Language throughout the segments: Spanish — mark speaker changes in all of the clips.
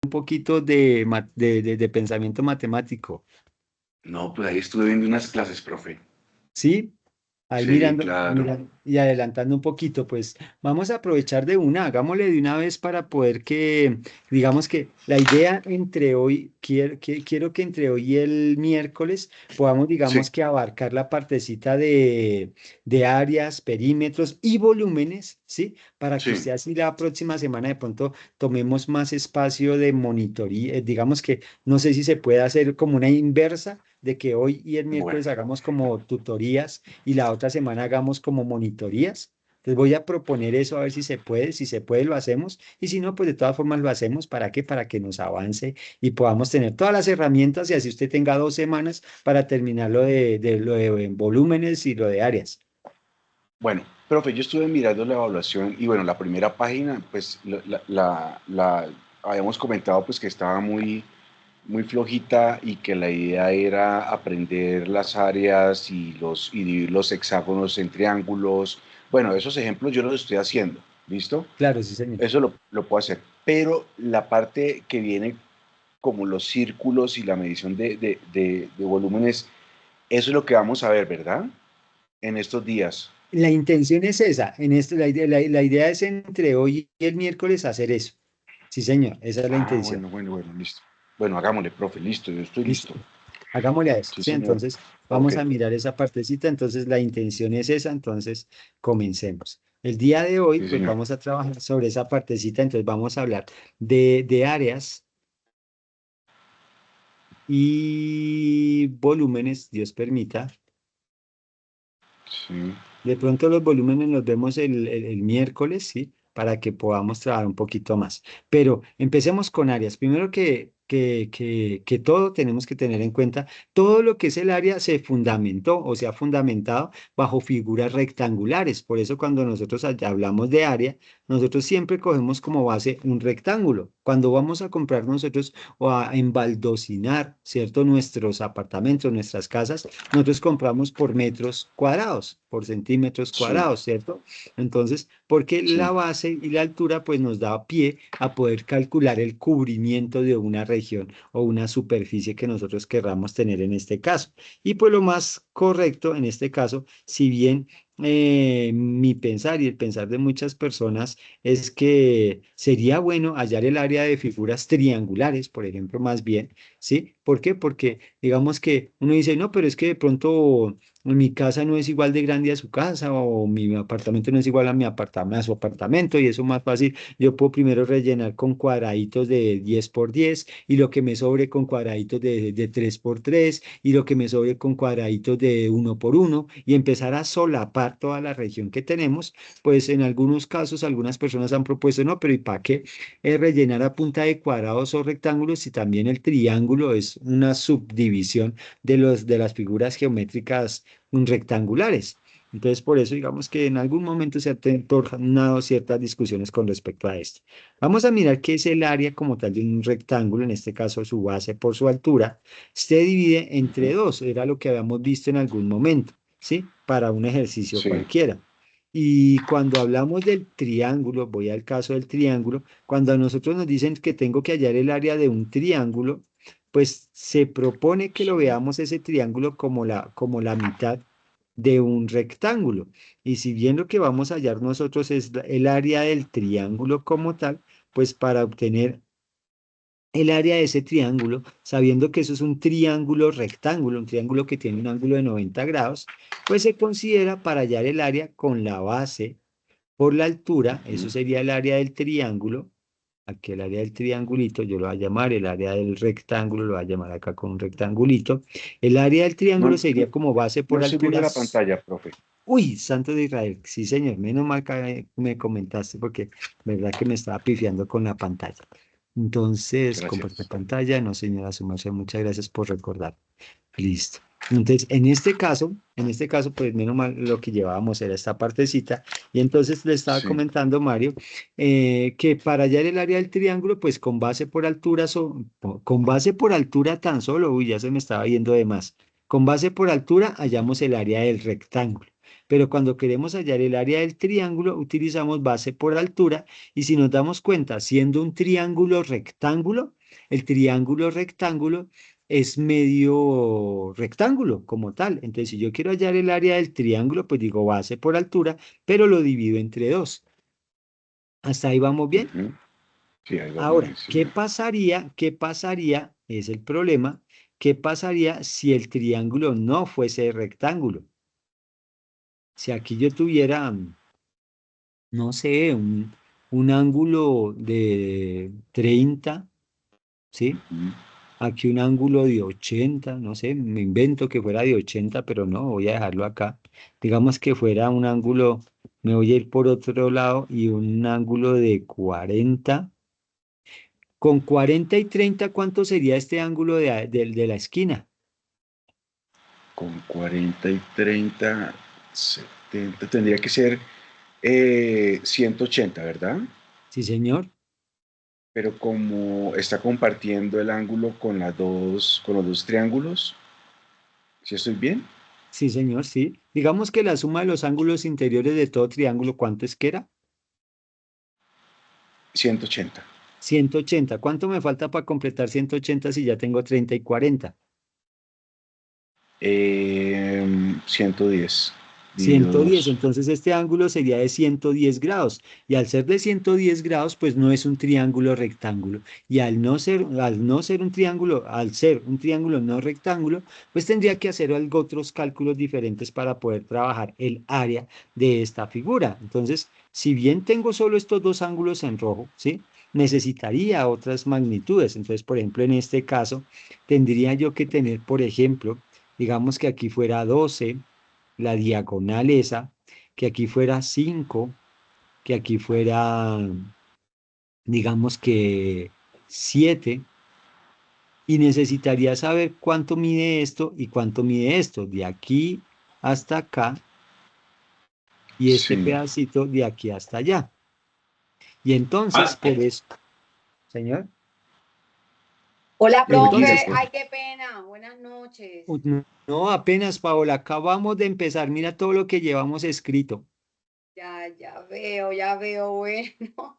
Speaker 1: un poquito de pensamiento matemático,
Speaker 2: No, pues ahí estuve viendo unas clases, profe.
Speaker 1: ¿sí? Ahí
Speaker 2: Sí,
Speaker 1: mirando,
Speaker 2: claro.
Speaker 1: mirando y adelantando un poquito, pues vamos a aprovechar de una, hagámosle de una vez para poder que, digamos que la idea entre hoy, quiero que entre hoy y el miércoles podamos, digamos
Speaker 2: Sí,
Speaker 1: que abarcar la partecita de áreas, perímetros y volúmenes, ¿sí? Para que usted
Speaker 2: sí.
Speaker 1: así la próxima semana de pronto tomemos más espacio de monitoría, digamos que no sé si se puede hacer como una inversa de que hoy y el
Speaker 2: Bueno,
Speaker 1: miércoles hagamos como tutorías y la otra semana hagamos como monitorías. Entonces voy a proponer eso a ver si se puede lo hacemos y si no, pues de todas formas lo hacemos. ¿Para qué? Para que nos avance y podamos tener todas las herramientas y así usted tenga 2 semanas para terminar lo de volúmenes y lo de áreas.
Speaker 2: bueno, profe, yo estuve mirando la evaluación y bueno, la primera página, pues habíamos comentado pues que estaba muy flojita y que la idea era aprender las áreas y dividir los hexágonos en triángulos. Bueno, esos ejemplos yo los estoy haciendo, ¿listo?
Speaker 1: Claro, sí, señor.
Speaker 2: Eso lo puedo hacer. Pero la parte que viene como los círculos y la medición de volúmenes, eso es lo que vamos a ver, ¿verdad? En estos días.
Speaker 1: La intención es esa, en esto, la idea es entre hoy y el miércoles hacer eso. Sí, señor, esa es la
Speaker 2: Ah,
Speaker 1: intención.
Speaker 2: bueno, listo. Bueno, hagámosle, profe, listo, yo estoy
Speaker 1: Listo.
Speaker 2: listo.
Speaker 1: Hagámosle a eso.
Speaker 2: Sí,
Speaker 1: Sí,
Speaker 2: señor.
Speaker 1: entonces
Speaker 2: Ok,
Speaker 1: vamos a mirar esa partecita. Entonces la intención es esa. Entonces comencemos. El día de hoy,
Speaker 2: sí,
Speaker 1: pues
Speaker 2: señor.
Speaker 1: vamos a trabajar sobre esa partecita. Entonces vamos a hablar de áreas y volúmenes, Dios permita.
Speaker 2: Sí,
Speaker 1: De pronto los volúmenes los vemos el miércoles, ¿sí? Para que podamos trabajar un poquito más. Pero empecemos con áreas. Primero que todo tenemos que tener en cuenta, todo lo que es el área se fundamentó o se ha fundamentado bajo figuras rectangulares. Por eso cuando nosotros hablamos de área, nosotros siempre cogemos como base un rectángulo. Cuando vamos a comprar nosotros o a embaldocinar, ¿cierto? Nuestros apartamentos, nuestras casas, nosotros compramos por metros cuadrados, por centímetros
Speaker 2: sí,
Speaker 1: cuadrados, ¿cierto? Entonces, porque la
Speaker 2: sí,
Speaker 1: base y la altura pues nos da pie a poder calcular el cubrimiento de una región o una superficie que nosotros querramos tener en este caso. Y pues lo más correcto en este caso, si bien mi pensar y el pensar de muchas personas es que sería bueno hallar el área de figuras triangulares, por ejemplo, más bien, ¿sí? ¿Por qué? Porque digamos que uno dice, no, pero es que de pronto mi casa no es igual de grande a su casa o mi apartamento no es igual a mi apartamento, a su apartamento y eso más fácil. Yo puedo primero rellenar con cuadraditos de 10 por 10 y lo que me sobre con cuadraditos de 3 por 3 y lo que me sobre con cuadraditos de 1 por 1 y empezar a solapar toda la región que tenemos. Pues en algunos casos algunas personas han propuesto, no, pero ¿y para qué rellenar a punta de cuadrados o rectángulos si también el triángulo es una subdivisión de las figuras geométricas rectangulares? Entonces, por eso digamos que en algún momento se han tornado ciertas discusiones con respecto a esto. Vamos a mirar qué es el área como tal de un rectángulo, en este caso su base por su altura, se divide entre
Speaker 2: ujú,
Speaker 1: dos, era lo que habíamos visto en algún momento, ¿sí? Para un ejercicio
Speaker 2: sí,
Speaker 1: cualquiera. Y cuando hablamos del triángulo, voy al caso del triángulo, cuando a nosotros nos dicen que tengo que hallar el área de un triángulo, pues se propone que lo
Speaker 2: sí,
Speaker 1: veamos ese triángulo como la mitad de un rectángulo. Y si bien lo que vamos a hallar nosotros es el área del triángulo como tal, pues para obtener el área de ese triángulo, sabiendo que eso es un triángulo rectángulo, un triángulo que tiene un ángulo de 90 grados, pues se considera para hallar el área con la base por la altura, eso
Speaker 2: ujú.
Speaker 1: sería el área del triángulo. Aquí el área del triangulito, yo lo voy a llamar el área del rectángulo, lo voy a llamar acá con un rectangulito. El área del
Speaker 2: No,
Speaker 1: triángulo
Speaker 2: no,
Speaker 1: sería como base
Speaker 2: no
Speaker 1: por
Speaker 2: estoy viendo la
Speaker 1: alturas.
Speaker 2: pantalla, profe.
Speaker 1: Uy, Santo de Israel, sí señor, menos mal que me comentaste porque verdad que me estaba pifiando con la pantalla. Entonces, compartir
Speaker 2: Gracias.
Speaker 1: pantalla, no señora Sumarse, muchas gracias por recordar. Listo. Entonces, en este caso, pues menos mal lo que llevábamos era esta partecita. Y entonces le estaba
Speaker 2: Sí,
Speaker 1: comentando, Mario, que para hallar el área del triángulo, pues con base por altura, con base por altura tan solo, uy, ya se me estaba yendo de más. Con base por altura hallamos el área del rectángulo. pero cuando queremos hallar el área del triángulo, utilizamos base por altura, y si nos damos cuenta, siendo un triángulo rectángulo, el triángulo rectángulo es medio rectángulo como tal. Entonces, si yo quiero hallar el área del triángulo, pues digo base por altura, pero lo divido entre dos. ¿Hasta ahí vamos bien?
Speaker 2: Ujú. Sí, ahí vamos
Speaker 1: Ahora,
Speaker 2: bien, sí,
Speaker 1: ¿qué
Speaker 2: señor.
Speaker 1: pasaría? ¿Qué pasaría? Es el problema. ¿Qué pasaría si el triángulo no fuese rectángulo? Si aquí yo tuviera, no sé, un ángulo de 30, ¿sí?
Speaker 2: Ujú.
Speaker 1: Aquí un ángulo de 80, no sé, me invento que fuera de 80, pero no, voy a dejarlo acá. Digamos que fuera un ángulo, me voy a ir por otro lado y un ángulo de 40. Con 40 y 30, ¿cuánto sería este ángulo de la esquina?
Speaker 2: Con 40 y 30, 70, tendría que ser 180, ¿verdad?
Speaker 1: Sí, señor.
Speaker 2: Pero como está compartiendo el ángulo con los dos triángulos, ¿sí estoy bien?
Speaker 1: Sí, señor, sí. Digamos que la suma de los ángulos interiores de todo triángulo, ¿cuánto es que era?
Speaker 2: 180.
Speaker 1: 180. ¿Cuánto me falta para completar 180 si ya tengo 30 y 40?
Speaker 2: 110 dividido
Speaker 1: 110.
Speaker 2: 2.
Speaker 1: Entonces este ángulo sería de 110 grados. Y al ser de 110 grados, pues no es un triángulo rectángulo. Y al no ser un triángulo, al ser un triángulo no rectángulo, pues tendría que hacer algo, otros cálculos diferentes para poder trabajar el área de esta figura. Entonces, si bien tengo solo estos dos ángulos en rojo, ¿sí? Necesitaría otras magnitudes. Entonces, por ejemplo, en este caso, tendría yo que tener, por ejemplo, digamos que aquí fuera 12 la diagonal esa, que aquí fuera 5, que aquí fuera, digamos que 7, y necesitaría saber cuánto mide esto y cuánto mide esto, de aquí hasta acá, y este
Speaker 2: Sí.
Speaker 1: pedacito de aquí hasta allá. Y entonces,
Speaker 2: Ah,
Speaker 1: por eso, señor,
Speaker 3: Hola,
Speaker 2: diga,
Speaker 3: profe.
Speaker 2: por
Speaker 3: Ay, qué pena. Buenas noches.
Speaker 1: no, apenas, Paola, acabamos de empezar, mira todo lo que llevamos escrito.
Speaker 3: Ya veo. Bueno,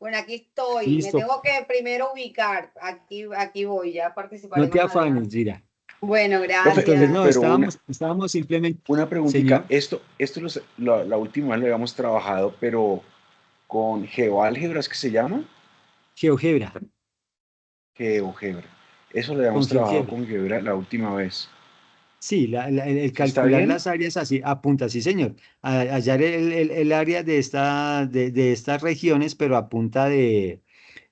Speaker 3: bueno, aquí estoy. Me
Speaker 1: Listo,
Speaker 3: tengo que primero ubicar. Aquí voy. Ya
Speaker 1: no
Speaker 3: participaré
Speaker 1: te
Speaker 3: más
Speaker 1: afanes,
Speaker 3: adelante.
Speaker 1: mira.
Speaker 3: Bueno,
Speaker 2: profe,
Speaker 1: Entonces,
Speaker 3: gracias.
Speaker 1: no,
Speaker 2: pero
Speaker 1: estábamos simplemente,
Speaker 2: una preguntita.
Speaker 1: señor,
Speaker 2: Esto la última vez lo habíamos trabajado, pero con geoálgebra, ¿es que se llama?
Speaker 1: GeoGebra.
Speaker 2: GeoGebra. Eso lo
Speaker 1: Con
Speaker 2: habíamos trabajado
Speaker 1: GeoGebra.
Speaker 2: con GeoGebra la última vez.
Speaker 1: Sí, el
Speaker 2: ¿Sí está
Speaker 1: calcular
Speaker 2: bien?
Speaker 1: las áreas así, apunta, sí, señor, hallar el área de estas regiones, pero apunta ¿de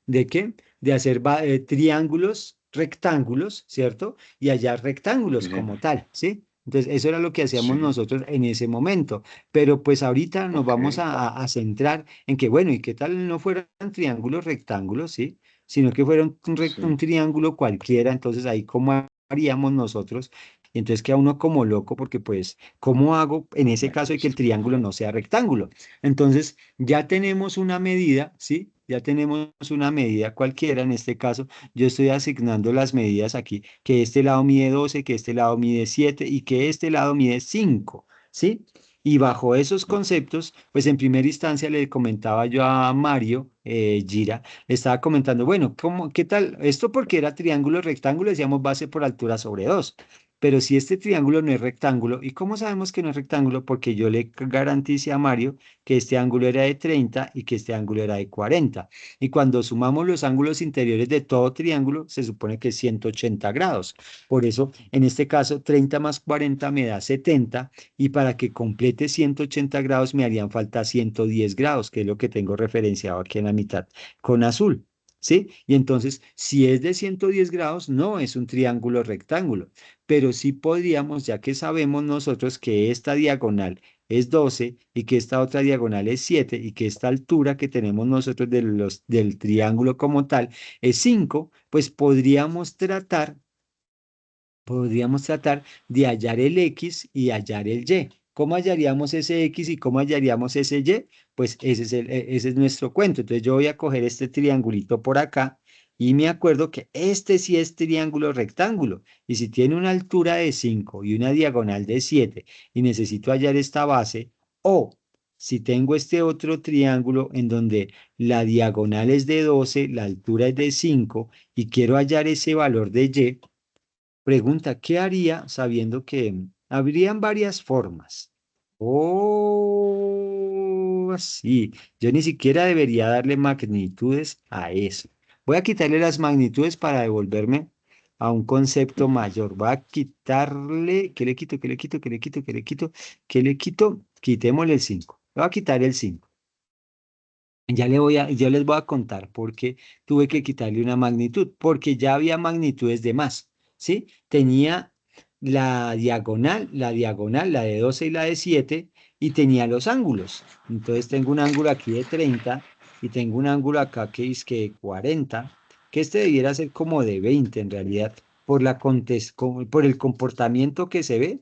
Speaker 1: qué? De hacer triángulos, rectángulos, ¿cierto? Y hallar rectángulos
Speaker 2: Sí,
Speaker 1: como
Speaker 2: señor.
Speaker 1: tal, ¿sí? Entonces, eso era lo que hacíamos
Speaker 2: Sí.
Speaker 1: nosotros en ese momento. Pero pues ahorita nos
Speaker 2: Ok.
Speaker 1: vamos a centrar en que, bueno, ¿y qué tal no fueran triángulos rectángulos, ¿sí? Sino que fuera un
Speaker 2: Sí.
Speaker 1: triángulo cualquiera, entonces ahí cómo haríamos nosotros. Y entonces queda uno como loco porque pues, ¿cómo hago en ese
Speaker 2: Me
Speaker 1: caso de que el
Speaker 2: cuesta.
Speaker 1: triángulo no sea rectángulo? Entonces, ya tenemos una medida, ¿sí? Ya tenemos una medida cualquiera. En este caso, yo estoy asignando las medidas aquí, que este lado mide 12, que este lado mide 7 y que este lado mide 5, ¿sí? Y bajo esos conceptos, pues en primera instancia le comentaba yo a Mario Gira, le estaba comentando, bueno, ¿qué tal? Esto porque era triángulo rectángulo, decíamos base por altura sobre 2. Pero si este triángulo no es rectángulo, ¿y cómo sabemos que no es rectángulo? Porque yo le garanticé a Mario que este ángulo era de 30 y que este ángulo era de 40. Y cuando sumamos los ángulos interiores de todo triángulo, se supone que es 180 grados. Por eso, en este caso, 30 más 40 me da 70, y para que complete 180 grados me harían falta 110 grados, que es lo que tengo referenciado aquí en la mitad con azul. ¿Sí? Y entonces, si es de 110 grados, no es un triángulo rectángulo, pero sí podríamos, ya que sabemos nosotros que esta diagonal es 12 y que esta otra diagonal es 7 y que esta altura que tenemos nosotros del triángulo como tal es 5, pues podríamos tratar de hallar el X y hallar el Y. ¿Cómo hallaríamos ese X y cómo hallaríamos ese Y? Pues ese es nuestro cuento. Entonces yo voy a coger este triangulito por acá Y me acuerdo que este sí es triángulo rectángulo. Y si tiene una altura de 5 y una diagonal de 7 y necesito hallar esta base, o si tengo este otro triángulo en donde la diagonal es de 12, la altura es de 5 y quiero hallar ese valor de y, pregunta, ¿qué haría sabiendo que habrían varias formas? Oh, sí, yo ni siquiera debería darle magnitudes a eso. Voy a quitarle las magnitudes para devolverme a un concepto mayor. Voy a quitarle, ¿qué le quito? ¿Qué le quito? ¿Qué le quito? ¿Qué le quito? ¿Qué le quito? Quitémosle el 5. Le voy a quitar el 5. Yo les voy a contar por qué tuve que quitarle una magnitud, porque ya había magnitudes de más, ¿sí? Tenía la de 12 y la de 7, y tenía los ángulos. Entonces tengo un ángulo aquí de 30 y tengo un ángulo acá que es que 40, que este debiera ser como de 20 en realidad, por el comportamiento que se ve.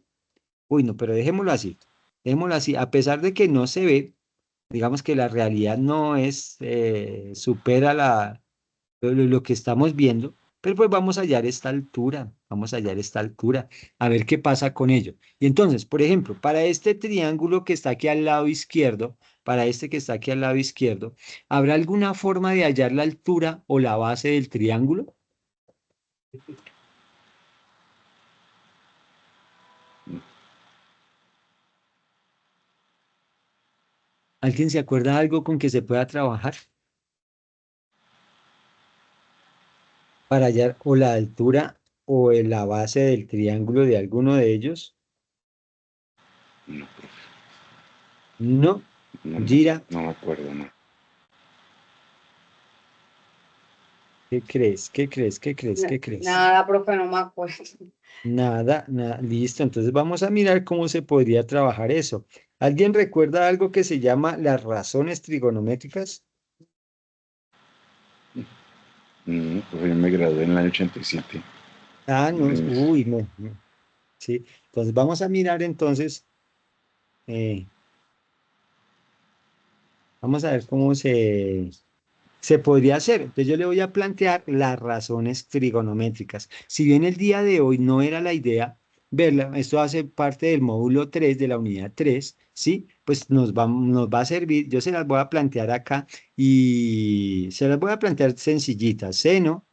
Speaker 1: Uy, no, pero dejémoslo así. Dejémoslo así. A pesar de que no se ve, digamos que la realidad no es, supera lo que estamos viendo, pero pues vamos a hallar esta altura, vamos a hallar esta altura, a ver qué pasa con ello. Y entonces, por ejemplo, para este triángulo que está aquí al lado izquierdo, para este que está aquí al lado izquierdo, ¿habrá alguna forma de hallar la altura o la base del triángulo? ¿Alguien se acuerda de algo con que se pueda trabajar para hallar o la altura o la base del triángulo de alguno de ellos?
Speaker 2: No,
Speaker 1: No,
Speaker 2: no, no,
Speaker 1: Gira,
Speaker 2: no me acuerdo, no.
Speaker 1: ¿qué crees? ¿Qué crees? ¿Qué crees? ¿Qué crees?
Speaker 3: Nada, profe, no me acuerdo.
Speaker 1: Nada, nada, listo. Entonces vamos a mirar cómo se podría trabajar eso. ¿Alguien recuerda algo que se llama las razones trigonométricas?
Speaker 2: Pues yo me gradué en el año 87.
Speaker 1: Ah, no,
Speaker 2: Mm,
Speaker 1: uy, no, no. Sí, entonces vamos a mirar entonces, eh, vamos a ver cómo se podría hacer. Entonces yo le voy a plantear las razones trigonométricas. Si bien el día de hoy no era la idea verla, esto hace parte del módulo 3 de la unidad 3, ¿sí? Pues nos va a servir, yo se las voy a plantear acá y se las voy a plantear sencillitas. Seno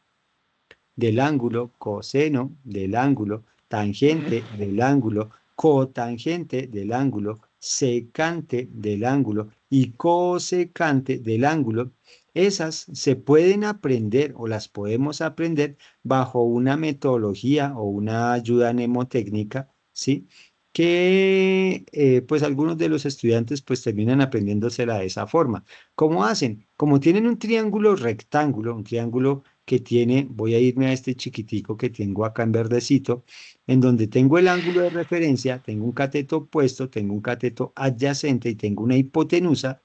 Speaker 1: del ángulo, coseno del ángulo, tangente del ángulo, cotangente del ángulo, secante del ángulo y cosecante del ángulo. Esas se pueden aprender o las podemos aprender bajo una metodología o una ayuda mnemotécnica, ¿sí? Que pues algunos de los estudiantes pues terminan aprendiéndosela de esa forma. ¿Cómo hacen? Como tienen un triángulo rectángulo, un triángulo que tiene, voy a irme a este chiquitico que tengo acá en verdecito, en donde tengo el ángulo de referencia, tengo un cateto opuesto, tengo un cateto adyacente y tengo una hipotenusa,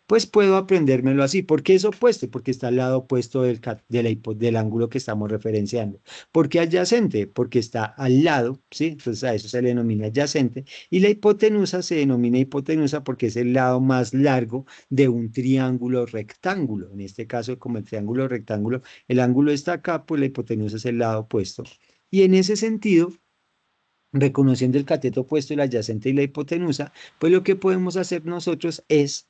Speaker 1: pues puedo aprendérmelo así. ¿Por qué es opuesto? Porque está al lado opuesto del ángulo que estamos referenciando. ¿Por qué adyacente? Porque está al lado, ¿sí? Entonces a eso se le denomina adyacente. Y la hipotenusa se denomina hipotenusa porque es el lado más largo de un triángulo rectángulo. En este caso, como el triángulo rectángulo, el ángulo está acá, pues la hipotenusa es el lado opuesto. Y en ese sentido, reconociendo el cateto opuesto, el adyacente y la hipotenusa, pues lo que podemos hacer nosotros es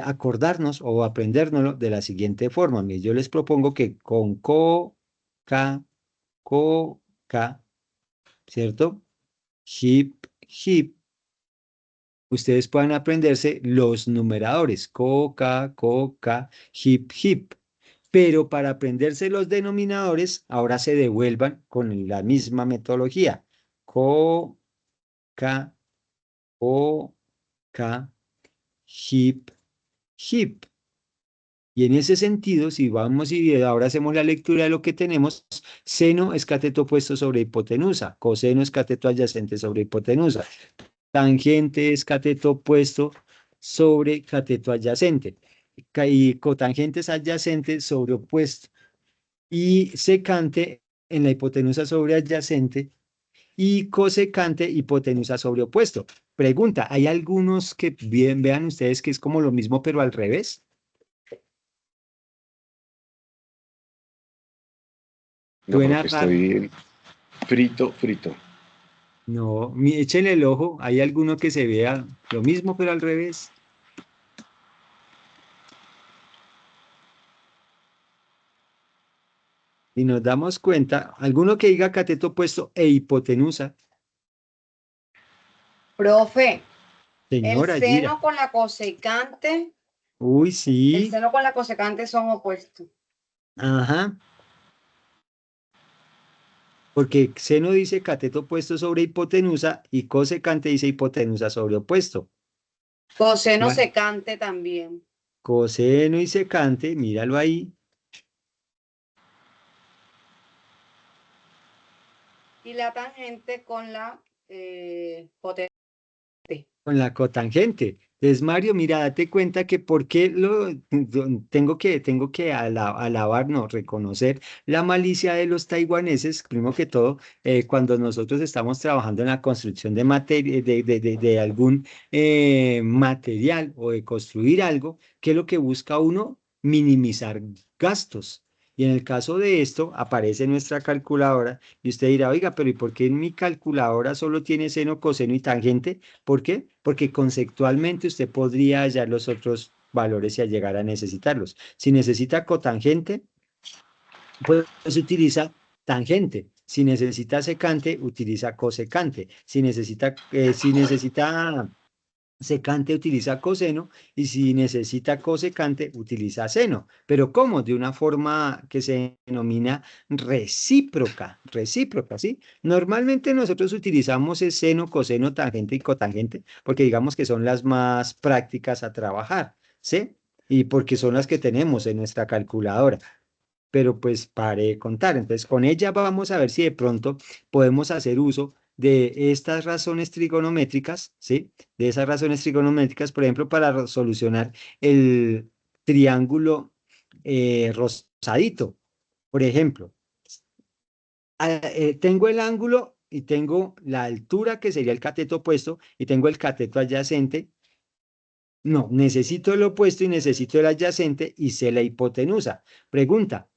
Speaker 1: acordarnos o aprendérnoslo de la siguiente forma. Mire, yo les propongo que con co, ca, ¿cierto? Hip, hip, ustedes puedan aprenderse los numeradores, co, ca, hip, hip. Pero para aprenderse los denominadores, ahora se devuelvan con la misma metodología. Co, ca, o, ca, hip, hip. Y en ese sentido, si vamos y ahora hacemos la lectura de lo que tenemos, seno es cateto opuesto sobre hipotenusa, coseno es cateto adyacente sobre hipotenusa, tangente es cateto opuesto sobre cateto adyacente, y cotangente es adyacente sobre opuesto, y secante en la hipotenusa sobre adyacente, y cosecante hipotenusa sobre opuesto. Pregunta, ¿hay algunos que vean ustedes que es como lo mismo pero al revés?
Speaker 2: No,
Speaker 1: Suena
Speaker 2: porque
Speaker 1: raro.
Speaker 2: estoy frito, frito.
Speaker 1: No, échenle el ojo. Hay alguno que se vea lo mismo, pero al revés. Y nos damos cuenta, alguno que diga cateto opuesto e hipotenusa.
Speaker 3: Profe, el
Speaker 1: Señora Gira.
Speaker 3: seno con la cosecante,
Speaker 1: Uy,
Speaker 3: el
Speaker 1: sí.
Speaker 3: seno con la cosecante son opuestos.
Speaker 1: Ajá. Porque seno dice cateto opuesto sobre hipotenusa y cosecante dice hipotenusa sobre opuesto.
Speaker 3: Coseno
Speaker 1: Bueno,
Speaker 3: secante también.
Speaker 1: coseno y secante, míralo ahí,
Speaker 3: Y la tangente con la potente.
Speaker 1: con la cotangente. Entonces, Mario, mira, date cuenta que por qué tengo que alabar, no, reconocer la malicia de los taiwaneses, primero que todo, cuando nosotros estamos trabajando en la construcción de materia, de algún material o de construir algo, ¿qué es lo que busca uno? Minimizar gastos. Y en el caso de esto, aparece nuestra calculadora y usted dirá, oiga, pero ¿y por qué en mi calculadora solo tiene seno, coseno y tangente? ¿Por qué? Porque conceptualmente usted podría hallar los otros valores y llegar a necesitarlos. Si necesita cotangente, pues utiliza tangente. Si necesita secante, utiliza cosecante. Si necesita secante, utiliza coseno. Y si necesita cosecante, utiliza seno. Pero ¿cómo? De una forma que se denomina recíproca. Recíproca, ¿sí? Normalmente nosotros utilizamos el seno, coseno, tangente y cotangente porque digamos que son las más prácticas a trabajar, ¿sí? Y porque son las que tenemos en nuestra calculadora, pero pues paré de contar. Entonces, con ella vamos a ver si de pronto podemos hacer uso de estas razones trigonométricas, ¿sí? De esas razones trigonométricas, por ejemplo, para solucionar el triángulo rosadito. Por ejemplo, tengo el ángulo y tengo la altura, que sería el cateto opuesto, y tengo el cateto adyacente. No, necesito el opuesto y necesito el adyacente y sé la hipotenusa. Pregunta,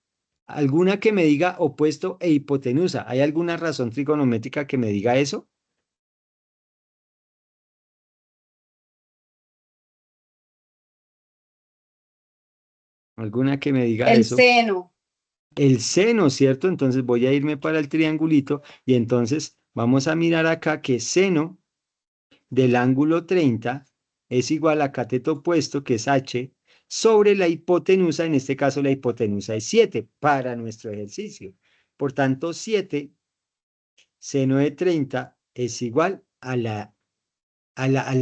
Speaker 1: ¿alguna que me diga opuesto e hipotenusa? ¿Hay alguna razón trigonométrica que me diga eso? ¿Alguna que me diga
Speaker 3: El
Speaker 1: eso?
Speaker 3: seno.
Speaker 1: El seno, ¿cierto? Entonces voy a irme para el triangulito y entonces vamos a mirar acá que seno del ángulo 30 es igual a cateto opuesto, que es h, sobre la hipotenusa. En este caso la hipotenusa es 7 para nuestro ejercicio. Por tanto, 7 seno de 30 es igual a la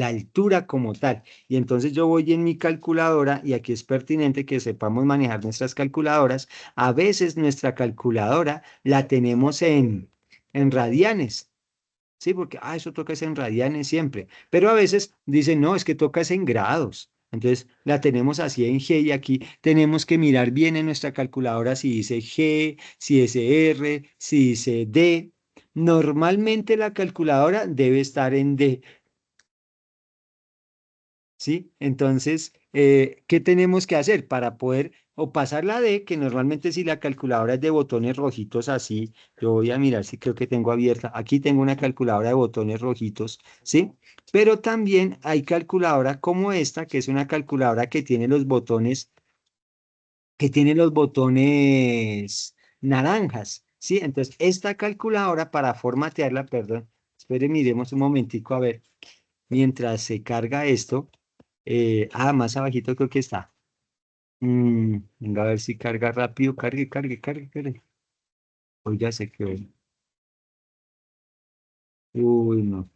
Speaker 1: altura como tal. Y entonces yo voy en mi calculadora, y aquí es pertinente que sepamos manejar nuestras calculadoras. A veces nuestra calculadora la tenemos en radianes. Sí, porque, eso toca es en radianes siempre. Pero a veces dicen, no, es que toca es en grados. Entonces la tenemos así en G, y aquí tenemos que mirar bien en nuestra calculadora si dice G, si dice R, si dice D. Normalmente la calculadora debe estar en D. ¿Sí? Entonces, ¿qué tenemos que hacer para poder o pasar la D? Que normalmente, si la calculadora es de botones rojitos así, yo voy a mirar si creo que tengo abierta. Aquí tengo una calculadora de botones rojitos, ¿sí? Pero también hay calculadora como esta, que es una calculadora que tiene los botones naranjas, ¿sí? Entonces, esta calculadora, para formatearla, perdón, espere, miremos un momentico a ver, mientras se carga esto. Más abajito creo que está. Venga a ver si carga rápido. Cargue, cargue, cargue, cargue. Hoy ya se quedó. Uy, no.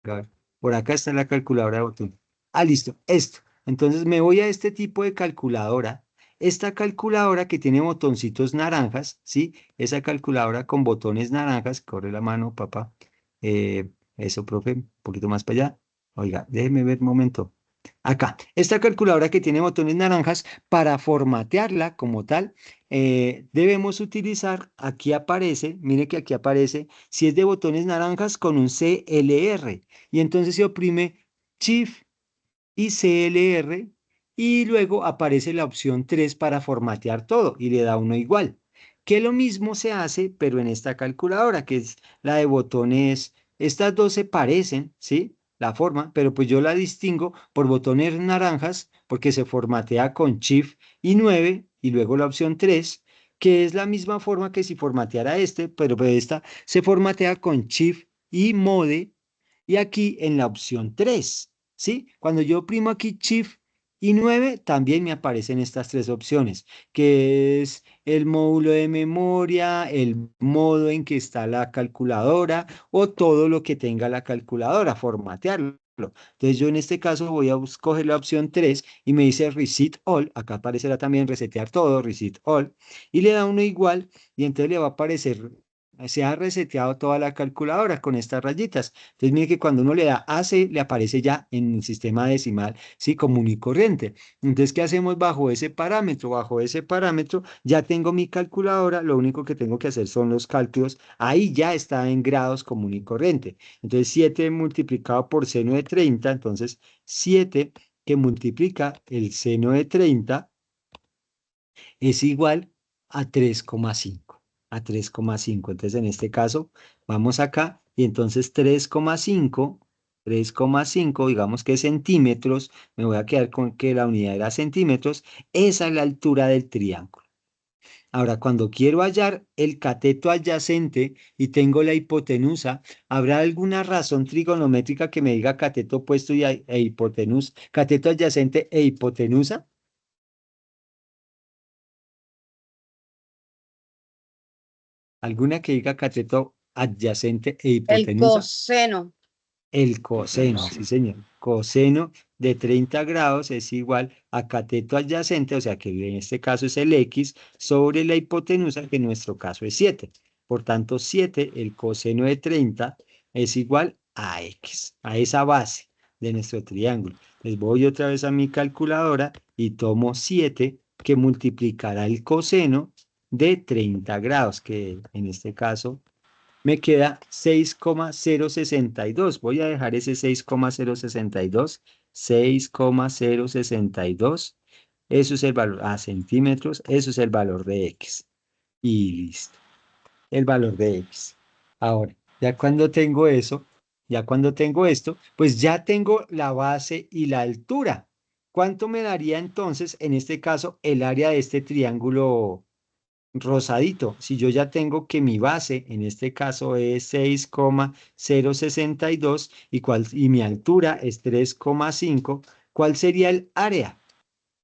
Speaker 1: A ver, por acá está la calculadora de botón. Listo. Esto. Entonces me voy a este tipo de calculadora. Esta calculadora que tiene botoncitos naranjas, ¿sí? Esa calculadora con botones naranjas. Corre la mano, papá. Eso, profe. Un poquito más para allá. Oiga, déjeme ver un momento. Acá, esta calculadora que tiene botones naranjas, para formatearla como tal, debemos utilizar, aquí aparece, mire que aquí aparece, si es de botones naranjas, con un CLR. Y entonces se oprime Shift y CLR, y luego aparece la opción 3 para formatear todo y le da uno igual. Que lo mismo se hace, pero en esta calculadora, que es la de botones. Estas dos se parecen, ¿sí? La forma, pero pues yo la distingo por botones naranjas, porque se formatea con Shift y 9, y luego la opción 3, que es la misma forma que si formateara este, pero pues esta se formatea con Shift y Mode, y aquí en la opción 3, ¿sí? Cuando yo oprimo aquí Shift y 9, también me aparecen estas tres opciones, que es el módulo de memoria, el modo en que está la calculadora o todo lo que tenga la calculadora, formatearlo. Entonces yo en este caso voy a escoger la opción 3 y me dice Reset All, acá aparecerá también resetear todo, Reset All, y le da uno igual y entonces le va a aparecer, se ha reseteado toda la calculadora con estas rayitas. Entonces mire que cuando uno le da AC le aparece ya en el sistema decimal, sí, común y corriente. Entonces, ¿qué hacemos bajo ese parámetro? Bajo ese parámetro ya tengo mi calculadora, lo único que tengo que hacer son los cálculos. Ahí ya está en grados común y corriente. Entonces, 7 multiplicado por seno de 30, entonces 7 que multiplica el seno de 30 es igual a 3,5. A 3,5. Entonces, en este caso, vamos acá y entonces 3,5, digamos que centímetros, me voy a quedar con que la unidad era centímetros, esa es la altura del triángulo. Ahora, cuando quiero hallar el cateto adyacente y tengo la hipotenusa, ¿habrá alguna razón trigonométrica que me diga cateto opuesto e hipotenusa, cateto adyacente e hipotenusa? ¿Alguna que diga cateto adyacente e
Speaker 3: El
Speaker 1: hipotenusa?
Speaker 3: coseno.
Speaker 1: El coseno, sí señor. Coseno de 30 grados es igual a cateto adyacente, o sea que en este caso es el X, sobre la hipotenusa, que en nuestro caso es 7. Por tanto, 7, el coseno de 30, es igual a X, a esa base de nuestro triángulo. Les voy otra vez a mi calculadora y tomo 7, que multiplicará el coseno de 30 grados, que en este caso me queda 6,062. Voy a dejar ese 6,062. 6,062. Eso es el valor a centímetros. Eso es el valor de X. Y listo. El valor de X. Ahora, ya cuando tengo eso, ya cuando tengo esto, pues ya tengo la base y la altura. ¿Cuánto me daría entonces, en este caso, el área de este triángulo rosadito? Si yo ya tengo que mi base, en este caso es 6,062 y mi altura es 3,5, ¿cuál sería el área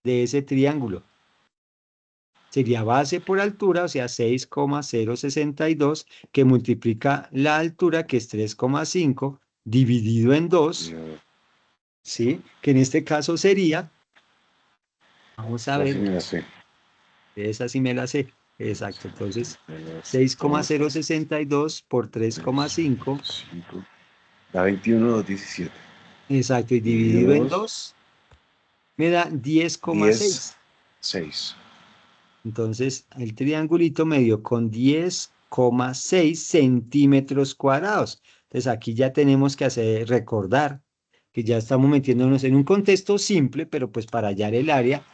Speaker 1: de ese triángulo? Sería base por altura, o sea, 6,062, que multiplica la altura, que es 3,5, dividido en 2, ¿sí? Que en este caso sería, vamos a
Speaker 2: Así
Speaker 1: ver,
Speaker 2: me la sé.
Speaker 1: esa sí me la sé. Exacto, entonces
Speaker 2: Me la sé.
Speaker 1: 6,062 por 3,5,
Speaker 2: 5. Da 21,17.
Speaker 1: exacto, y dividido en
Speaker 2: 22,
Speaker 1: 2 me da
Speaker 2: 10,
Speaker 1: 10,6.
Speaker 2: 6.
Speaker 1: Entonces, el triangulito me dio con 10,6 centímetros cuadrados. Entonces, aquí ya tenemos que recordar que ya estamos metiéndonos en un contexto simple, pero pues para hallar el área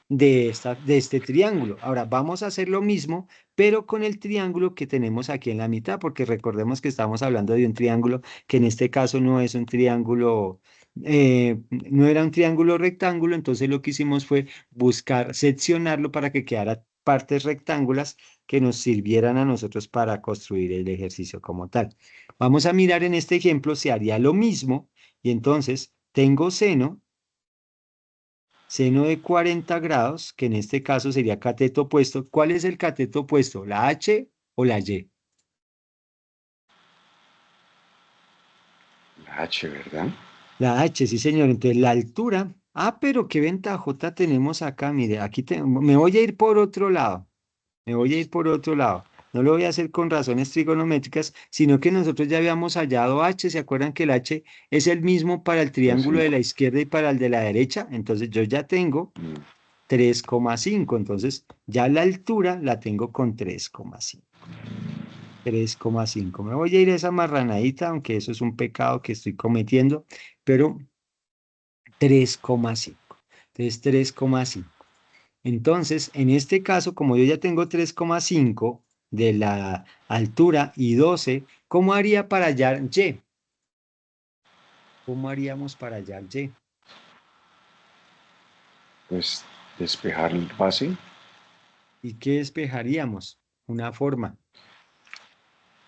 Speaker 1: de este triángulo. Ahora vamos a hacer lo mismo, pero con el triángulo que tenemos aquí en la mitad, porque recordemos que estamos hablando de un triángulo que en este caso no es un triángulo, no era un triángulo rectángulo, entonces lo que hicimos fue buscar seccionarlo para que quedara partes rectángulas que nos sirvieran a nosotros para construir el ejercicio como tal. Vamos a mirar en este ejemplo, se haría lo mismo y entonces tengo seno de 40 grados, que en este caso sería cateto opuesto. ¿Cuál es el cateto opuesto? ¿La H o la Y?
Speaker 2: La H, ¿verdad?
Speaker 1: La H, sí señor. Entonces la altura. Ah, pero qué ventajota tenemos acá. Mire, aquí me voy a ir por otro lado. Me voy a ir por otro lado. No lo voy a hacer con razones trigonométricas, sino que nosotros ya habíamos hallado H. ¿Se acuerdan que el H es el mismo para el
Speaker 2: Pues
Speaker 1: triángulo de
Speaker 2: 5.
Speaker 1: la izquierda y para el de la derecha? Entonces yo ya tengo 3,5. Entonces, ya la altura la tengo con 3,5. 3,5. Me voy a ir a esa marranadita, aunque eso es un pecado que estoy cometiendo, pero 3,5. Entonces 3,5. Entonces, en este caso, como yo ya tengo 3,5 de la altura y 12, ¿cómo haría para hallar Y? ¿Cómo haríamos para hallar Y?
Speaker 2: Pues despejar el base.
Speaker 1: ¿Y qué despejaríamos? Una forma.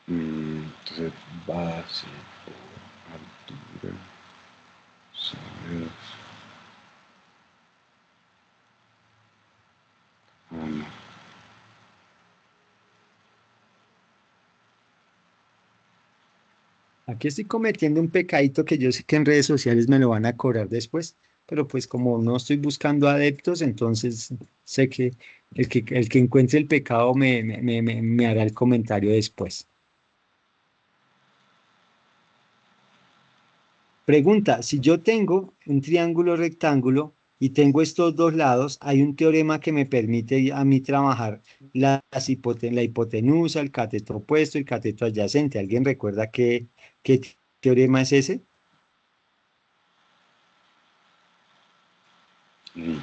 Speaker 2: Entonces, base por altura. ¿Sabes? No.
Speaker 1: Aquí estoy cometiendo un pecadito que yo sé que en redes sociales me lo van a cobrar después, pero pues como no estoy buscando adeptos, entonces sé que el que encuentre el pecado me hará el comentario después. Pregunta, si yo tengo un triángulo rectángulo y tengo estos dos lados, hay un teorema que me permite a mí trabajar la hipotenusa, el cateto opuesto y el cateto adyacente. ¿Alguien recuerda qué teorema es ese?
Speaker 2: Mm.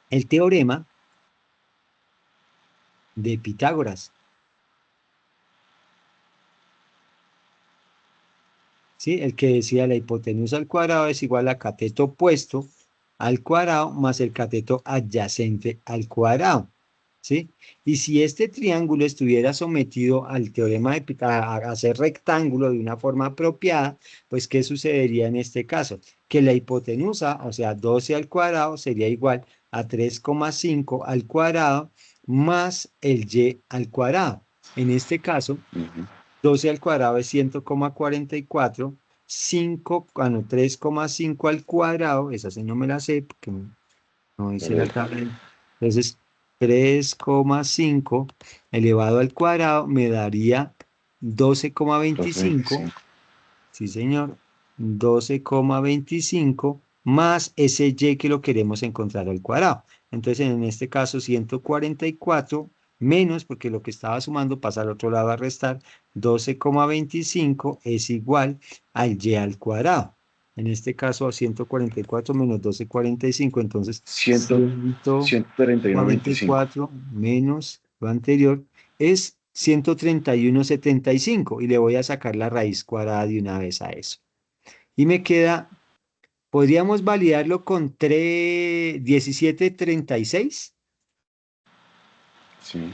Speaker 1: El teorema de Pitágoras. ¿Sí? El que decía la hipotenusa al cuadrado es igual a cateto opuesto al cuadrado más el cateto adyacente al cuadrado. ¿Sí? Y si este triángulo estuviera sometido al teorema de Pitágoras a ser rectángulo de una forma apropiada, pues ¿qué sucedería en este caso? Que la hipotenusa, o sea, 12 al cuadrado, sería igual a 3,5 al cuadrado más el y al cuadrado. En este caso, 12 al cuadrado es 100,44, 3,5 al cuadrado, esa sí no me la sé porque no hice la tabla. Entonces, 3,5 elevado al cuadrado me daría 12,25,
Speaker 2: 225.
Speaker 1: sí señor, 12,25 más ese y que lo queremos encontrar al cuadrado. Entonces, en este caso, 144 menos, porque lo que estaba sumando pasa al otro lado a restar, 12,25 es igual al y al cuadrado. En este caso, 144 menos 12,45, entonces
Speaker 2: 131.25.
Speaker 1: 144 menos lo anterior es 131,75 y le voy a sacar la raíz cuadrada de una vez a eso. Y me queda, podríamos validarlo con 17,36.
Speaker 2: Sí.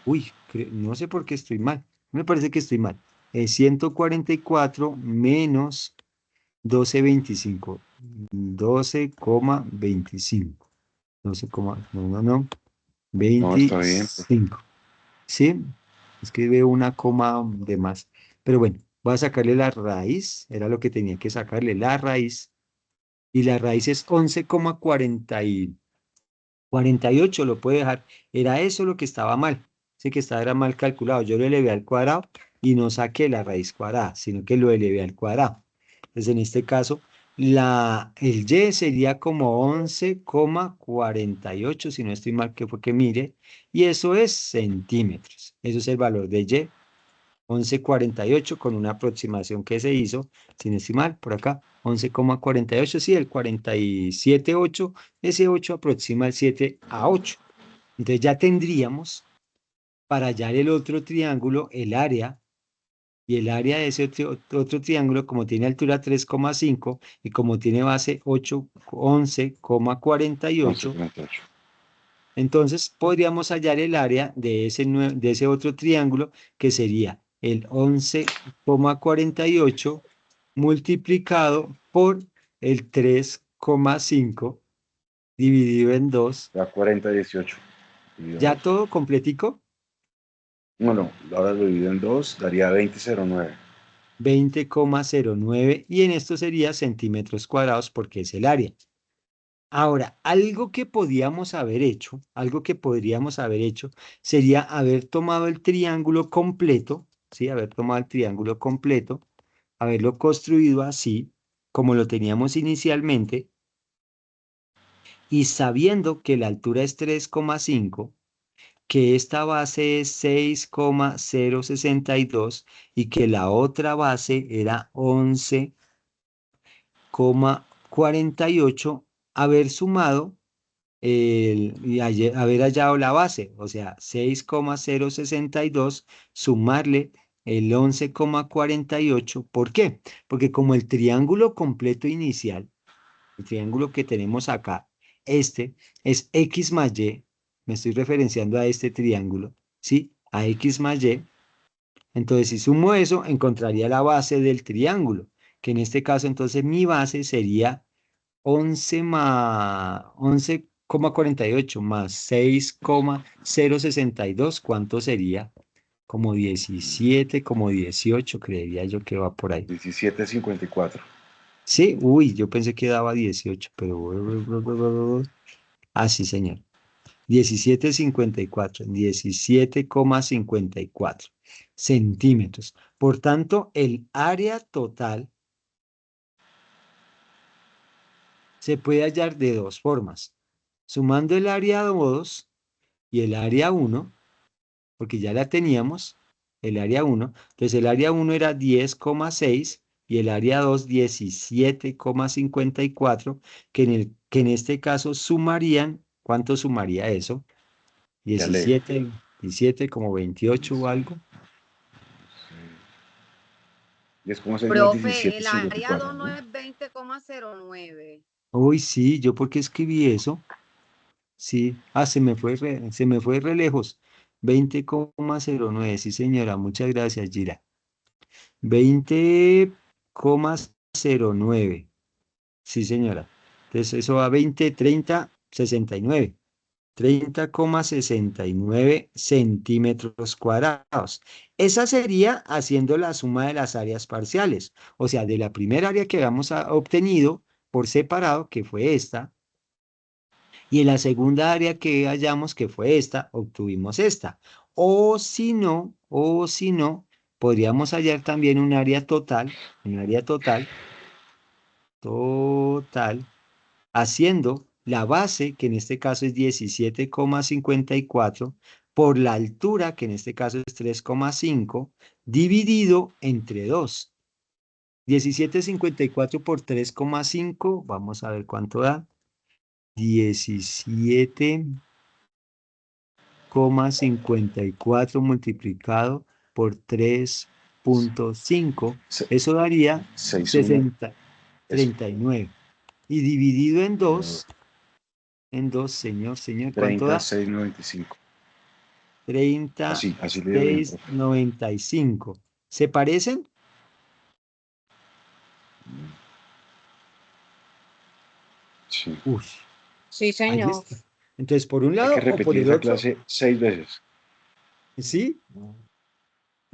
Speaker 1: Uy, no sé por qué estoy mal. Me parece que estoy mal. Es 144 menos 12,25. 12,25. 12, no,
Speaker 2: No, está bien. Pues.
Speaker 1: 25. ¿Sí? Es que veo una coma de más. Pero bueno, voy a sacarle la raíz. Era lo que tenía que sacarle, la raíz. Y la raíz es 11,48. Lo puede dejar. Era eso lo que estaba mal. Sí, que era mal calculado. Yo lo elevé al cuadrado y no saqué la raíz cuadrada, sino que lo elevé al cuadrado. Entonces, en este caso, el Y sería como 11,48, si no estoy mal, que fue que mire, y eso es centímetros. Eso es el valor de Y, 11,48 con una aproximación que se hizo, sin estoy mal, por acá, 11,48, sí, el 47,8, ese 8 aproxima el 7 a 8. Entonces ya tendríamos para hallar el otro triángulo, el área, y el área de ese otro triángulo, como tiene altura 3,5 y como tiene base 11,48,
Speaker 2: 11.38.
Speaker 1: entonces podríamos hallar el área de ese otro triángulo, que sería el 11,48 multiplicado por el 3,5 dividido en 2.
Speaker 2: Da 40.18.
Speaker 1: ¿Ya todo completico?
Speaker 2: Bueno, ahora lo divido en 2, daría 20.09.
Speaker 1: 20,09 y en esto sería centímetros cuadrados porque es el área. Ahora, algo que podríamos haber hecho sería haber tomado el triángulo completo, ¿sí? Haber tomado el triángulo completo, haberlo construido así, como lo teníamos inicialmente, y sabiendo que la altura es 3,5, que esta base es 6,062 y que la otra base era 11. 6,48 haber sumado y haber hallado la base, o sea, 6,062 sumarle el 11,48. ¿Por qué? Porque como el triángulo completo inicial, el triángulo que tenemos acá, este es X más Y, me estoy referenciando a este triángulo, ¿sí? A X más Y. Entonces, si sumo eso, encontraría la base del triángulo, que en este caso, entonces, mi base sería 11,48 más 6,062. ¿Cuánto sería? Como 17, como 18, creería yo que va por ahí.
Speaker 2: 17,54.
Speaker 1: Sí, uy, yo pensé que daba 18, pero... Ah, sí, señor. 17,54, 17,54 centímetros. Por tanto, el área total se puede hallar de dos formas. Sumando el área 2 y el área 1, porque ya la teníamos, el área 1. Entonces el área 1 era 10,6 y el área 2 17,54, que en este caso sumarían, ¿cuánto sumaría eso?
Speaker 2: Ya le.
Speaker 1: 17, como 28 o algo.
Speaker 2: 10,6 más
Speaker 3: Profe, el área 2
Speaker 2: 17,54,
Speaker 3: no
Speaker 2: ¿no?
Speaker 3: es 20,09.
Speaker 1: Uy, sí, ¿yo por qué escribí eso? Sí, se me fue re lejos. 20,09, sí señora, muchas gracias, Gira. 20,09, sí señora. Entonces eso va 20, 30, 69. 30,69 centímetros cuadrados. Esa sería haciendo la suma de las áreas parciales, o sea, de la primera área que habíamos obtenido por separado, que fue esta, y en la segunda área que hallamos, que fue esta, obtuvimos esta. O si no, podríamos hallar también un área total, haciendo la base, que en este caso es 17,54, por la altura, que en este caso es 3,5, dividido entre 2. 17,54 por 3,5, vamos a ver cuánto da. 17,54 multiplicado por 3,5, eso daría
Speaker 2: 6,1.
Speaker 1: 60,
Speaker 2: Eso.
Speaker 1: 39. Y dividido en dos, señor, ¿cuánto da?
Speaker 2: 36,95. Así le dio bien, profe.
Speaker 1: 36,95. ¿Se parecen?
Speaker 2: Sí.
Speaker 1: Uy,
Speaker 3: Sí,
Speaker 1: ahí
Speaker 3: señor.
Speaker 1: está. Entonces, ¿por un
Speaker 2: Hay que
Speaker 1: lado o por
Speaker 2: repetir
Speaker 1: el
Speaker 2: esa
Speaker 1: otro?
Speaker 2: clase 6 veces.
Speaker 1: ¿Sí?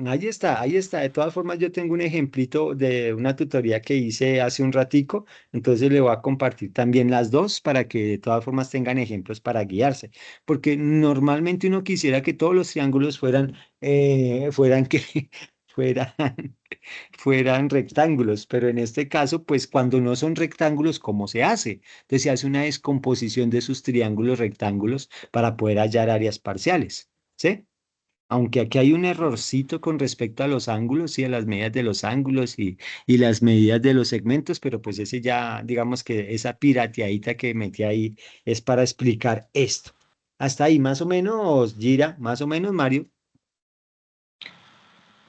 Speaker 1: Ahí está, ahí está. De todas formas, yo tengo un ejemplito de una tutoría que hice hace un ratico, entonces le voy a compartir también las dos para que de todas formas tengan ejemplos para guiarse, porque normalmente uno quisiera que todos los triángulos fueran, fueran rectángulos, pero en este caso, pues cuando no son rectángulos, ¿cómo se hace? Entonces se hace una descomposición de sus triángulos rectángulos para poder hallar áreas parciales, ¿sí? Aunque aquí hay un errorcito con respecto a los ángulos y a las medidas de los ángulos y las medidas de los segmentos, pero pues ese ya, digamos que esa pirateadita que metí ahí es para explicar esto. Hasta ahí, más o menos, Gira, más o menos, Mario.